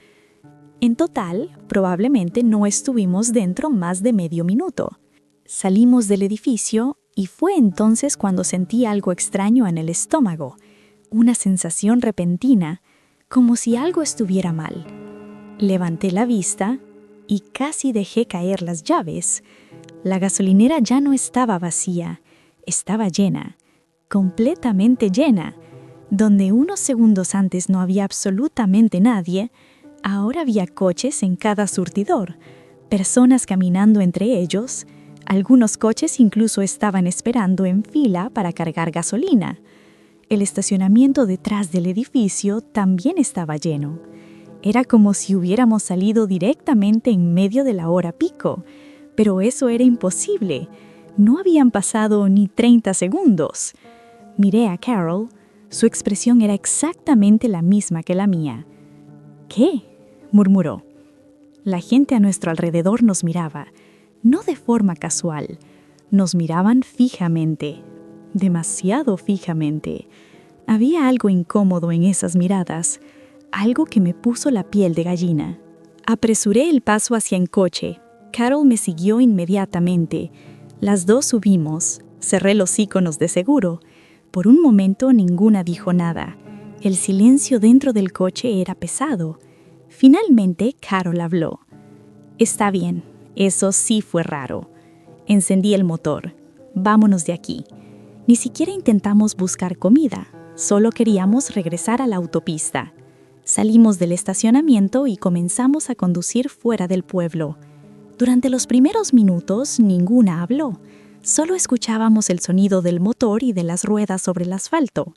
En total, probablemente no estuvimos dentro más de medio minuto. Salimos del edificio y fue entonces cuando sentí algo extraño en el estómago. Una sensación repentina, como si algo estuviera mal. Levanté la vista y casi dejé caer las llaves. La gasolinera ya no estaba vacía, estaba llena, completamente llena. Donde unos segundos antes no había absolutamente nadie, ahora había coches en cada surtidor, personas caminando entre ellos. Algunos coches incluso estaban esperando en fila para cargar gasolina. El estacionamiento detrás del edificio también estaba lleno. Era como si hubiéramos salido directamente en medio de la hora pico, pero eso era imposible. No habían pasado ni 30 segundos. Miré a Carol. Su expresión era exactamente la misma que la mía. «¿Qué?», murmuró. La gente a nuestro alrededor nos miraba, no de forma casual, nos miraban fijamente, demasiado fijamente. Había algo incómodo en esas miradas, algo que me puso la piel de gallina. Apresuré el paso hacia el coche. Carol me siguió inmediatamente. Las dos subimos. Cerré los iconos de seguro. Por un momento ninguna dijo nada. El silencio dentro del coche era pesado. Finalmente, Carol habló. Está bien, eso sí fue raro. Encendí el motor. Vámonos de aquí. Ni siquiera intentamos buscar comida. Solo queríamos regresar a la autopista. Salimos del estacionamiento y comenzamos a conducir fuera del pueblo. Durante los primeros minutos, ninguna habló. Solo escuchábamos el sonido del motor y de las ruedas sobre el asfalto.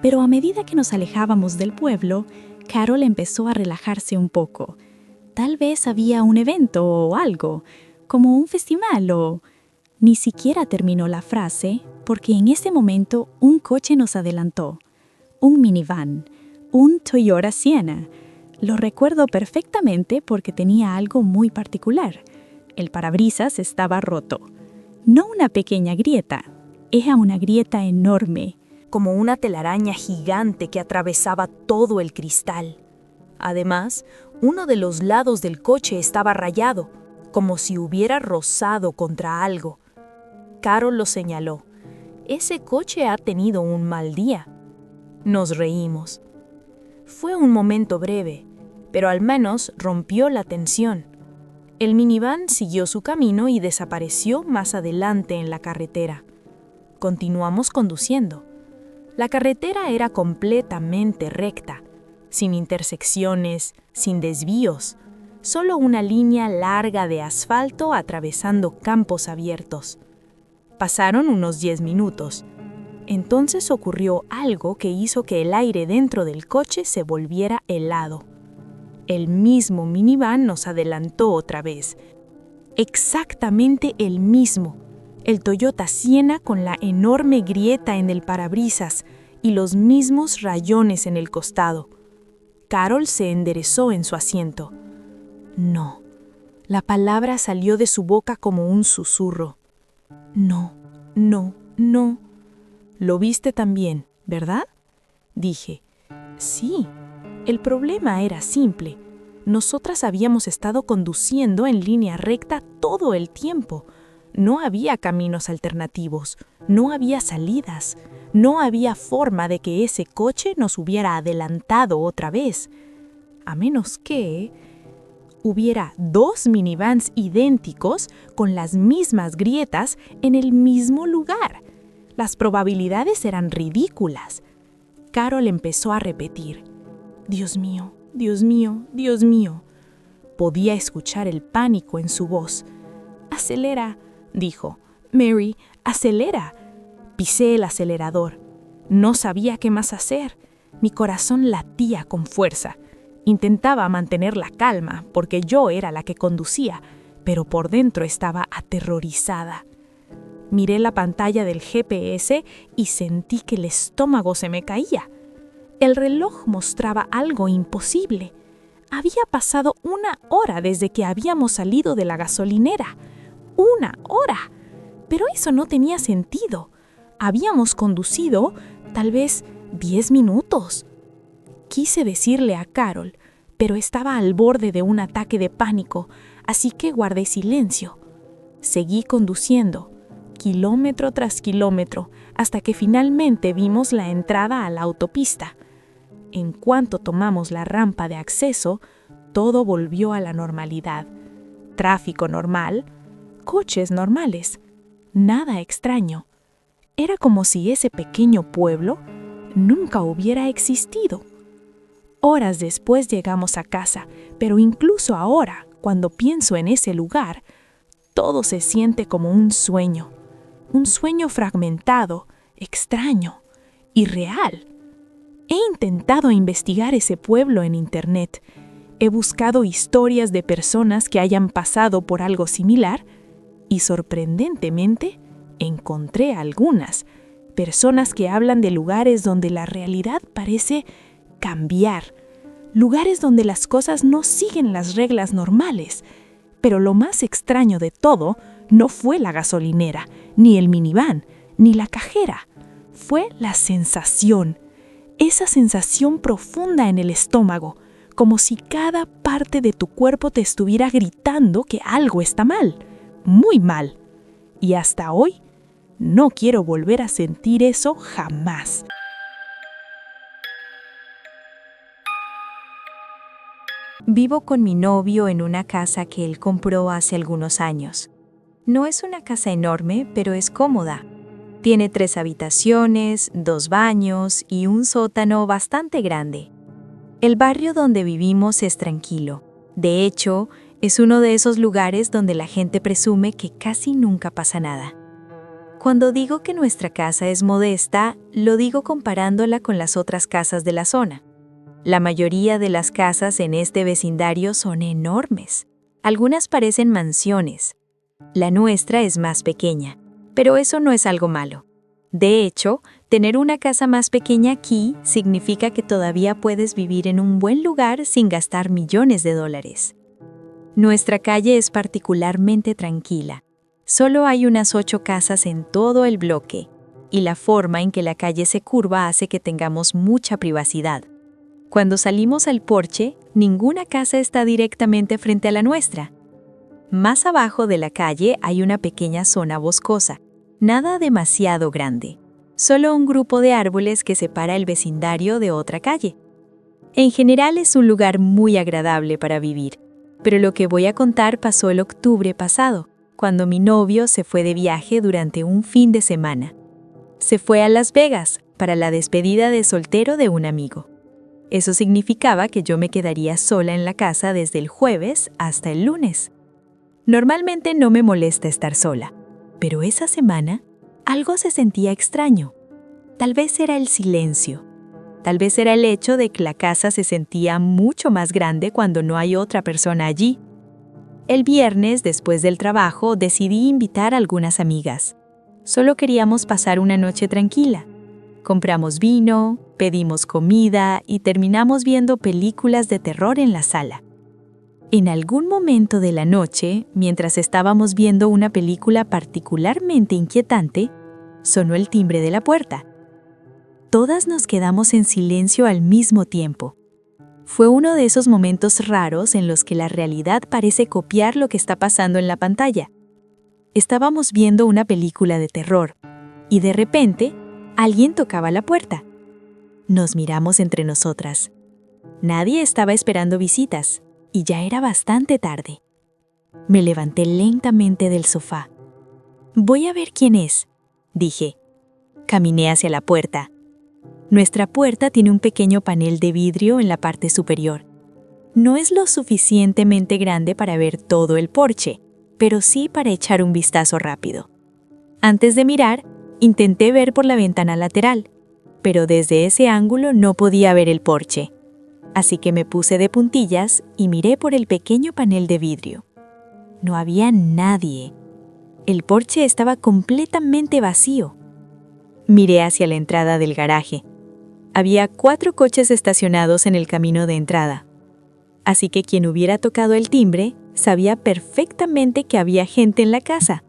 Pero a medida que nos alejábamos del pueblo, Carol empezó a relajarse un poco. Tal vez había un evento o algo, como un festival o... Ni siquiera terminó la frase, porque en ese momento un coche nos adelantó. Un minivan, un Toyota Sienna. Lo recuerdo perfectamente porque tenía algo muy particular. El parabrisas estaba roto. No una pequeña grieta, era una grieta enorme, como una telaraña gigante que atravesaba todo el cristal. Además, uno de los lados del coche estaba rayado, como si hubiera rozado contra algo. Carol lo señaló. Ese coche ha tenido un mal día. Nos reímos. Fue un momento breve, pero al menos rompió la tensión. El minivan siguió su camino y desapareció más adelante en la carretera. Continuamos conduciendo. La carretera era completamente recta, sin intersecciones, sin desvíos, solo una línea larga de asfalto atravesando campos abiertos. Pasaron unos 10 minutos. Entonces ocurrió algo que hizo que el aire dentro del coche se volviera helado. El mismo minivan nos adelantó otra vez. Exactamente el mismo. El Toyota Sienna con la enorme grieta en el parabrisas y los mismos rayones en el costado. Carol se enderezó en su asiento. No. La palabra salió de su boca como un susurro. No, no, no. Lo viste también, ¿verdad? Dije. Sí. El problema era simple. Nosotras habíamos estado conduciendo en línea recta todo el tiempo. No había caminos alternativos, no había salidas, no había forma de que ese coche nos hubiera adelantado otra vez. A menos que hubiera 2 minivans idénticos con las mismas grietas en el mismo lugar. Las probabilidades eran ridículas. Carol empezó a repetir. Dios mío, Dios mío, Dios mío. Podía escuchar el pánico en su voz. Acelera, dijo. Mary, acelera. Pisé el acelerador. No sabía qué más hacer. Mi corazón latía con fuerza. Intentaba mantener la calma porque yo era la que conducía, pero por dentro estaba aterrorizada. Miré la pantalla del GPS y sentí que el estómago se me caía. El reloj mostraba algo imposible. Había pasado 1 hora desde que habíamos salido de la gasolinera. 1 hora. Pero eso no tenía sentido. Habíamos conducido, tal vez, 10 minutos. Quise decirle a Carol, pero estaba al borde de un ataque de pánico, así que guardé silencio. Seguí conduciendo, kilómetro tras kilómetro, hasta que finalmente vimos la entrada a la autopista. En cuanto tomamos la rampa de acceso, todo volvió a la normalidad. Tráfico normal, coches normales, nada extraño. Era como si ese pequeño pueblo nunca hubiera existido. Horas después llegamos a casa, pero incluso ahora, cuando pienso en ese lugar, todo se siente como un sueño fragmentado, extraño, irreal. He intentado investigar ese pueblo en Internet. He buscado historias de personas que hayan pasado por algo similar y, sorprendentemente, encontré algunas. Personas que hablan de lugares donde la realidad parece cambiar. lugares donde las cosas no siguen las reglas normales. Pero lo más extraño de todo no fue la gasolinera, ni el minivan, ni la cajera. Fue la sensación, esa sensación profunda en el estómago, como si cada parte de tu cuerpo te estuviera gritando que algo está mal, muy mal. Y hasta hoy, no quiero volver a sentir eso jamás. Vivo con mi novio en una casa que él compró hace algunos años. No es una casa enorme, pero es cómoda. Tiene 3 habitaciones, 2 baños y un sótano bastante grande. El barrio donde vivimos es tranquilo. De hecho, es uno de esos lugares donde la gente presume que casi nunca pasa nada. Cuando digo que nuestra casa es modesta, lo digo comparándola con las otras casas de la zona. La mayoría de las casas en este vecindario son enormes. Algunas parecen mansiones. La nuestra es más pequeña, pero eso no es algo malo. De hecho, tener una casa más pequeña aquí significa que todavía puedes vivir en un buen lugar sin gastar millones de dólares. Nuestra calle es particularmente tranquila. Solo hay unas 8 casas en todo el bloque, y la forma en que la calle se curva hace que tengamos mucha privacidad. Cuando salimos al porche, ninguna casa está directamente frente a la nuestra. Más abajo de la calle hay una pequeña zona boscosa, nada demasiado grande, solo un grupo de árboles que separa el vecindario de otra calle. En general es un lugar muy agradable para vivir, pero lo que voy a contar pasó el octubre pasado, cuando mi novio se fue de viaje durante un fin de semana. Se fue a Las Vegas para la despedida de soltero de un amigo. Eso significaba que yo me quedaría sola en la casa desde el jueves hasta el lunes. Normalmente no me molesta estar sola, pero esa semana algo se sentía extraño. Tal vez era el silencio. Tal vez era el hecho de que la casa se sentía mucho más grande cuando no hay otra persona allí. El viernes, después del trabajo, decidí invitar a algunas amigas. Solo queríamos pasar una noche tranquila. Compramos vino, pedimos comida y terminamos viendo películas de terror en la sala. En algún momento de la noche, mientras estábamos viendo una película particularmente inquietante, sonó el timbre de la puerta. Todas nos quedamos en silencio al mismo tiempo. Fue uno de esos momentos raros en los que la realidad parece copiar lo que está pasando en la pantalla. Estábamos viendo una película de terror y de repente alguien tocaba la puerta. Nos miramos entre nosotras. Nadie estaba esperando visitas y ya era bastante tarde. Me levanté lentamente del sofá. «Voy a ver quién es», dije. Caminé hacia la puerta. Nuestra puerta tiene un pequeño panel de vidrio en la parte superior. No es lo suficientemente grande para ver todo el porche, pero sí para echar un vistazo rápido. Antes de mirar, intenté ver por la ventana lateral, pero desde ese ángulo no podía ver el porche. Así que me puse de puntillas y miré por el pequeño panel de vidrio. No había nadie. El porche estaba completamente vacío. Miré hacia la entrada del garaje. Había 4 coches estacionados en el camino de entrada. Así que quien hubiera tocado el timbre sabía perfectamente que había gente en la casa.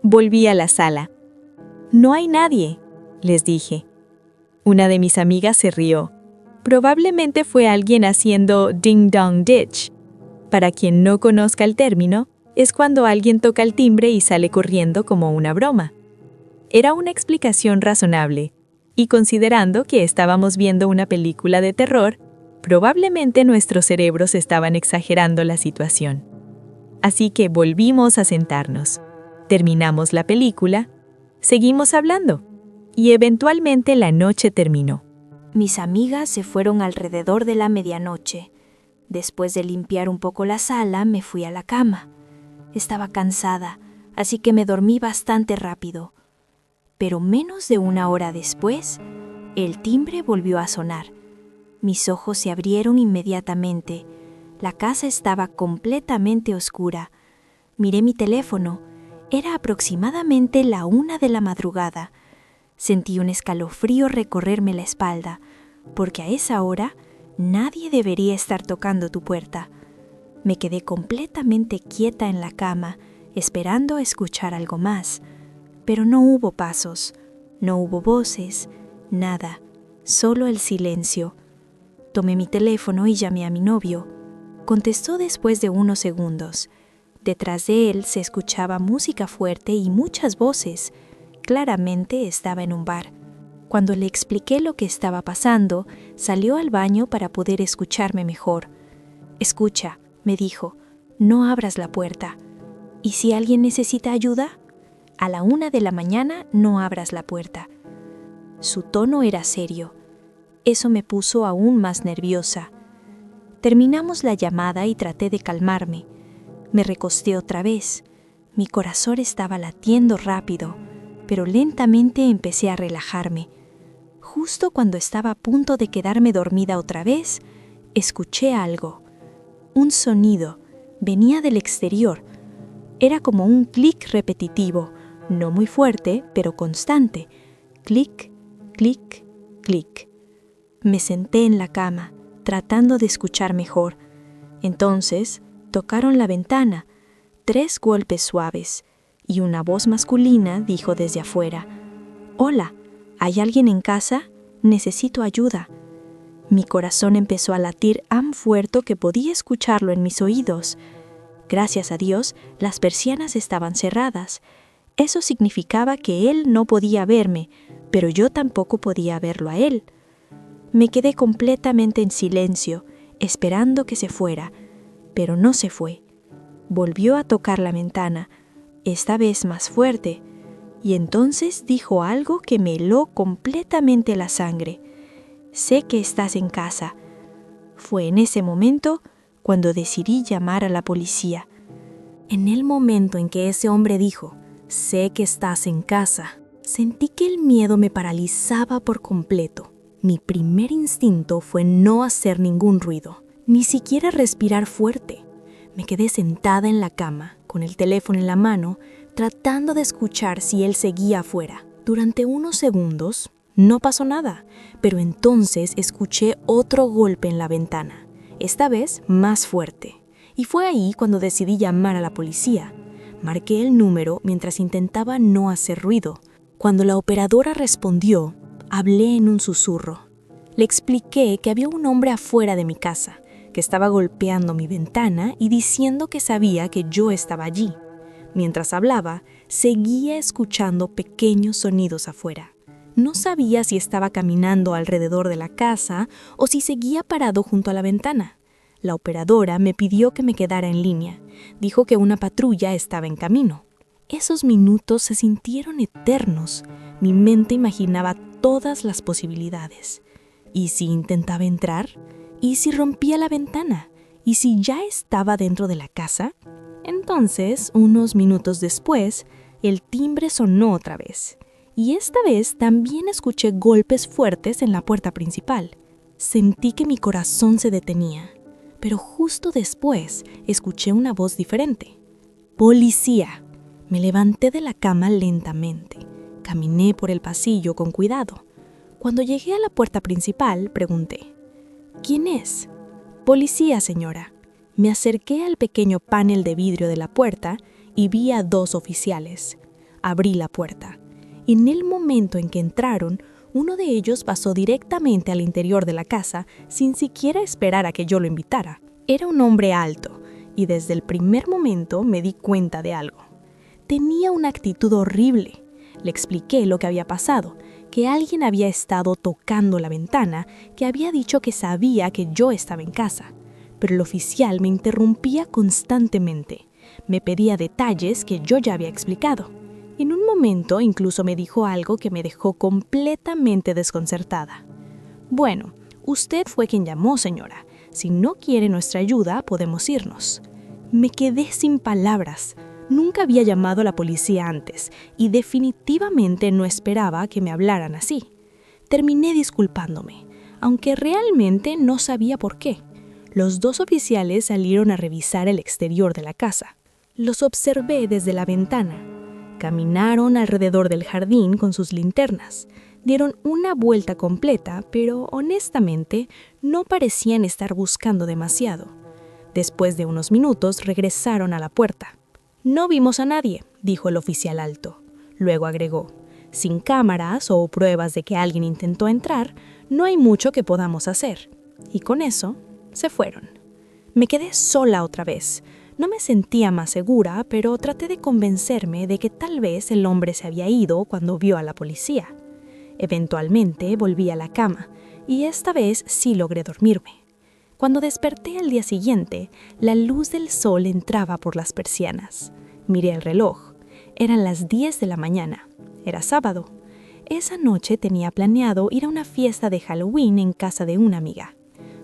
Volví a la sala. «No hay nadie», les dije. Una de mis amigas se rió. Probablemente fue alguien haciendo ding dong ditch. Para quien no conozca el término, es cuando alguien toca el timbre y sale corriendo como una broma. Era una explicación razonable, y considerando que estábamos viendo una película de terror, probablemente nuestros cerebros estaban exagerando la situación. Así que volvimos a sentarnos. Terminamos la película, seguimos hablando, y eventualmente la noche terminó. Mis amigas se fueron alrededor de la medianoche. Después de limpiar un poco la sala, me fui a la cama. Estaba cansada, así que me dormí bastante rápido. Pero menos de 1 hora después, el timbre volvió a sonar. Mis ojos se abrieron inmediatamente. La casa estaba completamente oscura. Miré mi teléfono. Era aproximadamente la 1 de la madrugada. Sentí un escalofrío recorrerme la espalda, porque a esa hora Nadie debería estar tocando tu puerta. Me quedé completamente quieta en la cama, esperando escuchar algo más. Pero no hubo pasos, no hubo voces, nada, solo el silencio. Tomé mi teléfono y llamé a mi novio. Contestó después de unos segundos. Detrás de él se escuchaba música fuerte y muchas voces. Claramente estaba en un bar. Cuando le expliqué lo que estaba pasando, salió al baño para poder escucharme mejor. «Escucha», me dijo, «no abras la puerta. ¿Y si alguien necesita ayuda? A la 1 de la mañana no abras la puerta». Su tono era serio. Eso me puso aún más nerviosa. Terminamos la llamada y traté de calmarme. Me recosté otra vez. Mi corazón estaba latiendo rápido, pero lentamente empecé a relajarme. Justo cuando estaba a punto de quedarme dormida otra vez, escuché algo. Un sonido. Venía del exterior. Era como un clic repetitivo, no muy fuerte, pero constante. Clic, clic, clic. Me senté en la cama, tratando de escuchar mejor. Entonces, tocaron la ventana. 3 golpes suaves, y una voz masculina dijo desde afuera: «Hola, ¿hay alguien en casa? Necesito ayuda». Mi corazón empezó a latir tan fuerte que podía escucharlo en mis oídos. Gracias a Dios, las persianas estaban cerradas. Eso significaba que él no podía verme, pero yo tampoco podía verlo a él. Me quedé completamente en silencio, esperando que se fuera, pero no se fue. Volvió a tocar la ventana, esta vez más fuerte, y entonces dijo algo que me heló completamente la sangre. «Sé que estás en casa». Fue en ese momento cuando decidí llamar a la policía. En el momento en que ese hombre dijo, «Sé que estás en casa», sentí que el miedo me paralizaba por completo. Mi primer instinto fue no hacer ningún ruido, ni siquiera respirar fuerte. Me quedé sentada en la cama, con el teléfono en la mano, tratando de escuchar si él seguía afuera. Durante unos segundos no pasó nada, pero entonces escuché otro golpe en la ventana, esta vez más fuerte. Y fue ahí cuando decidí llamar a la policía. Marqué el número mientras intentaba no hacer ruido. Cuando la operadora respondió, hablé en un susurro. Le expliqué que había un hombre afuera de mi casa, que estaba golpeando mi ventana y diciendo que sabía que yo estaba allí. Mientras hablaba, seguía escuchando pequeños sonidos afuera. No sabía si estaba caminando alrededor de la casa o si seguía parado junto a la ventana. La operadora me pidió que me quedara en línea. Dijo que una patrulla estaba en camino. Esos minutos se sintieron eternos. Mi mente imaginaba todas las posibilidades. ¿Y si intentaba entrar? ¿Y si rompía la ventana? ¿Y si ya estaba dentro de la casa? Entonces, unos minutos después, el timbre sonó otra vez. Y esta vez también escuché golpes fuertes en la puerta principal. Sentí que mi corazón se detenía. Pero justo después, escuché una voz diferente. «¡Policía!». Me levanté de la cama lentamente. Caminé por el pasillo con cuidado. Cuando llegué a la puerta principal, pregunté: «¿Quién es?». «Policía, señora». Me acerqué al pequeño panel de vidrio de la puerta y vi a 2 oficiales. Abrí la puerta. En el momento en que entraron, uno de ellos pasó directamente al interior de la casa sin siquiera esperar a que yo lo invitara. Era un hombre alto y desde el primer momento me di cuenta de algo. Tenía una actitud horrible. Le expliqué lo que había pasado, que alguien había estado tocando la ventana, que había dicho que sabía que yo estaba en casa. Pero el oficial me interrumpía constantemente. Me pedía detalles que yo ya había explicado. En un momento incluso me dijo algo que me dejó completamente desconcertada. «Bueno, usted fue quien llamó, señora. Si no quiere nuestra ayuda, podemos irnos». Me quedé sin palabras. Nunca había llamado a la policía antes y definitivamente no esperaba que me hablaran así. Terminé disculpándome, aunque realmente no sabía por qué. Los 2 oficiales salieron a revisar el exterior de la casa. Los observé desde la ventana. Caminaron alrededor del jardín con sus linternas. Dieron una vuelta completa, pero honestamente no parecían estar buscando demasiado. Después de unos minutos regresaron a la puerta. «No vimos a nadie», dijo el oficial alto. Luego agregó: «Sin cámaras o pruebas de que alguien intentó entrar, no hay mucho que podamos hacer». Y con eso, se fueron. Me quedé sola otra vez. No me sentía más segura, pero traté de convencerme de que tal vez el hombre se había ido cuando vio a la policía. Eventualmente volví a la cama, y esta vez sí logré dormirme. Cuando desperté al día siguiente, la luz del sol entraba por las persianas. Miré el reloj. Eran las 10 de la mañana. Era sábado. Esa noche tenía planeado ir a una fiesta de Halloween en casa de una amiga.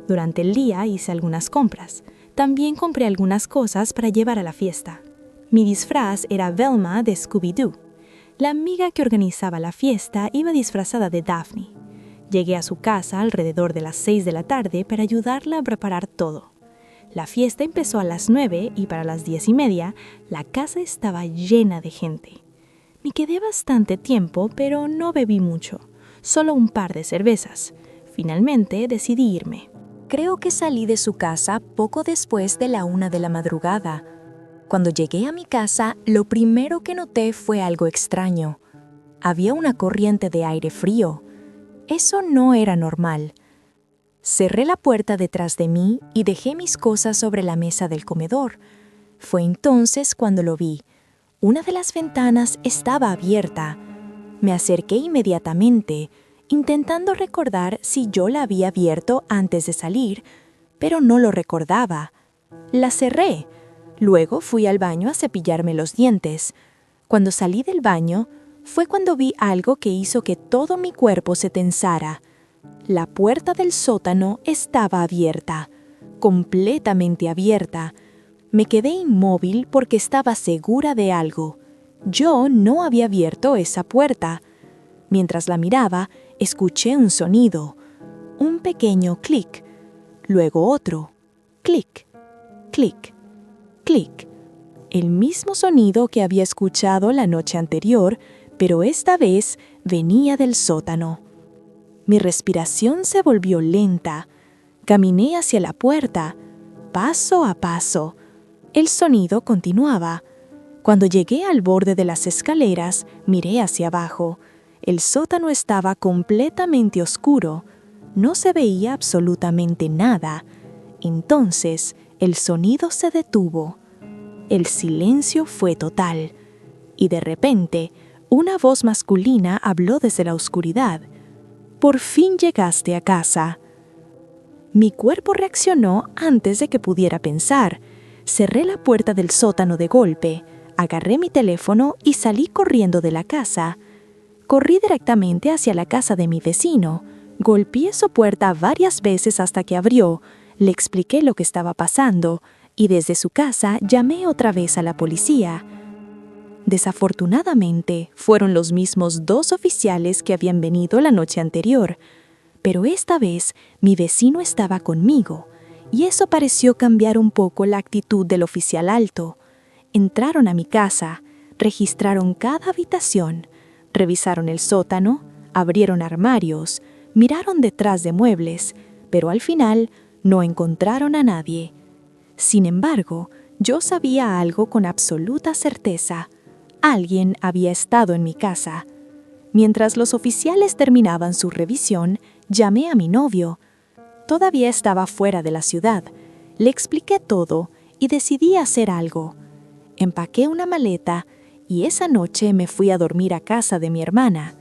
Durante el día hice algunas compras. También compré algunas cosas para llevar a la fiesta. Mi disfraz era Velma de Scooby-Doo. La amiga que organizaba la fiesta iba disfrazada de Daphne. Llegué a su casa alrededor de las 6 de la tarde para ayudarla a preparar todo. La fiesta empezó a las 9 y para las 10:30 la casa estaba llena de gente. Me quedé bastante tiempo, pero no bebí mucho, solo un par de cervezas. Finalmente decidí irme. Creo que salí de su casa poco después de la 1 de la madrugada. Cuando llegué a mi casa, lo primero que noté fue algo extraño. Había una corriente de aire frío. Eso no era normal. Cerré la puerta detrás de mí y dejé mis cosas sobre la mesa del comedor. Fue entonces cuando lo vi. Una de las ventanas estaba abierta. Me acerqué inmediatamente, intentando recordar si yo la había abierto antes de salir, pero no lo recordaba. La cerré. Luego fui al baño a cepillarme los dientes. Cuando salí del baño, fue cuando vi algo que hizo que todo mi cuerpo se tensara. La puerta del sótano estaba abierta, completamente abierta. Me quedé inmóvil porque estaba segura de algo. Yo no había abierto esa puerta. Mientras la miraba, escuché un sonido, un pequeño clic, luego otro, clic, clic, clic. El mismo sonido que había escuchado la noche anterior, pero esta vez venía del sótano. Mi respiración se volvió lenta. Caminé hacia la puerta, paso a paso. El sonido continuaba. Cuando llegué al borde de las escaleras, miré hacia abajo. El sótano estaba completamente oscuro. No se veía absolutamente nada. Entonces, el sonido se detuvo. El silencio fue total. Y de repente, una voz masculina habló desde la oscuridad. «Por fin llegaste a casa». Mi cuerpo reaccionó antes de que pudiera pensar. Cerré la puerta del sótano de golpe, agarré mi teléfono y salí corriendo de la casa. Corrí directamente hacia la casa de mi vecino. Golpeé su puerta varias veces hasta que abrió. Le expliqué lo que estaba pasando y desde su casa llamé otra vez a la policía. Desafortunadamente, fueron los mismos 2 oficiales que habían venido la noche anterior, pero esta vez mi vecino estaba conmigo, y eso pareció cambiar un poco la actitud del oficial alto. Entraron a mi casa, registraron cada habitación, revisaron el sótano, abrieron armarios, miraron detrás de muebles, pero al final no encontraron a nadie. Sin embargo, yo sabía algo con absoluta certeza. Alguien había estado en mi casa. Mientras los oficiales terminaban su revisión, llamé a mi novio. Todavía estaba fuera de la ciudad. Le expliqué todo y decidí hacer algo. Empaqué una maleta y esa noche me fui a dormir a casa de mi hermana.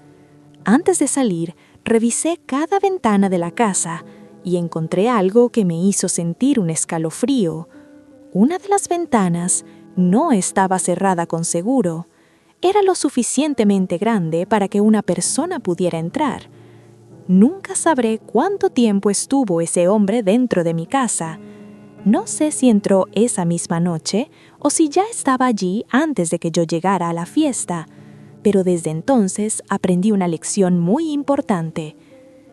Antes de salir, revisé cada ventana de la casa y encontré algo que me hizo sentir un escalofrío. Una de las ventanas no estaba cerrada con seguro. Era lo suficientemente grande para que una persona pudiera entrar. Nunca sabré cuánto tiempo estuvo ese hombre dentro de mi casa. No sé si entró esa misma noche o si ya estaba allí antes de que yo llegara a la fiesta, pero desde entonces aprendí una lección muy importante.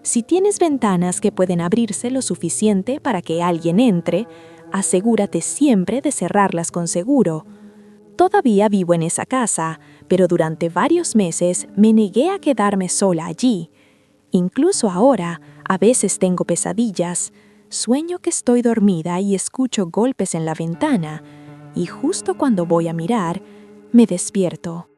Si tienes ventanas que pueden abrirse lo suficiente para que alguien entre, asegúrate siempre de cerrarlas con seguro. Todavía vivo en esa casa, pero durante varios meses me negué a quedarme sola allí. Incluso ahora, a veces tengo pesadillas. Sueño que estoy dormida y escucho golpes en la ventana, y justo cuando voy a mirar, me despierto.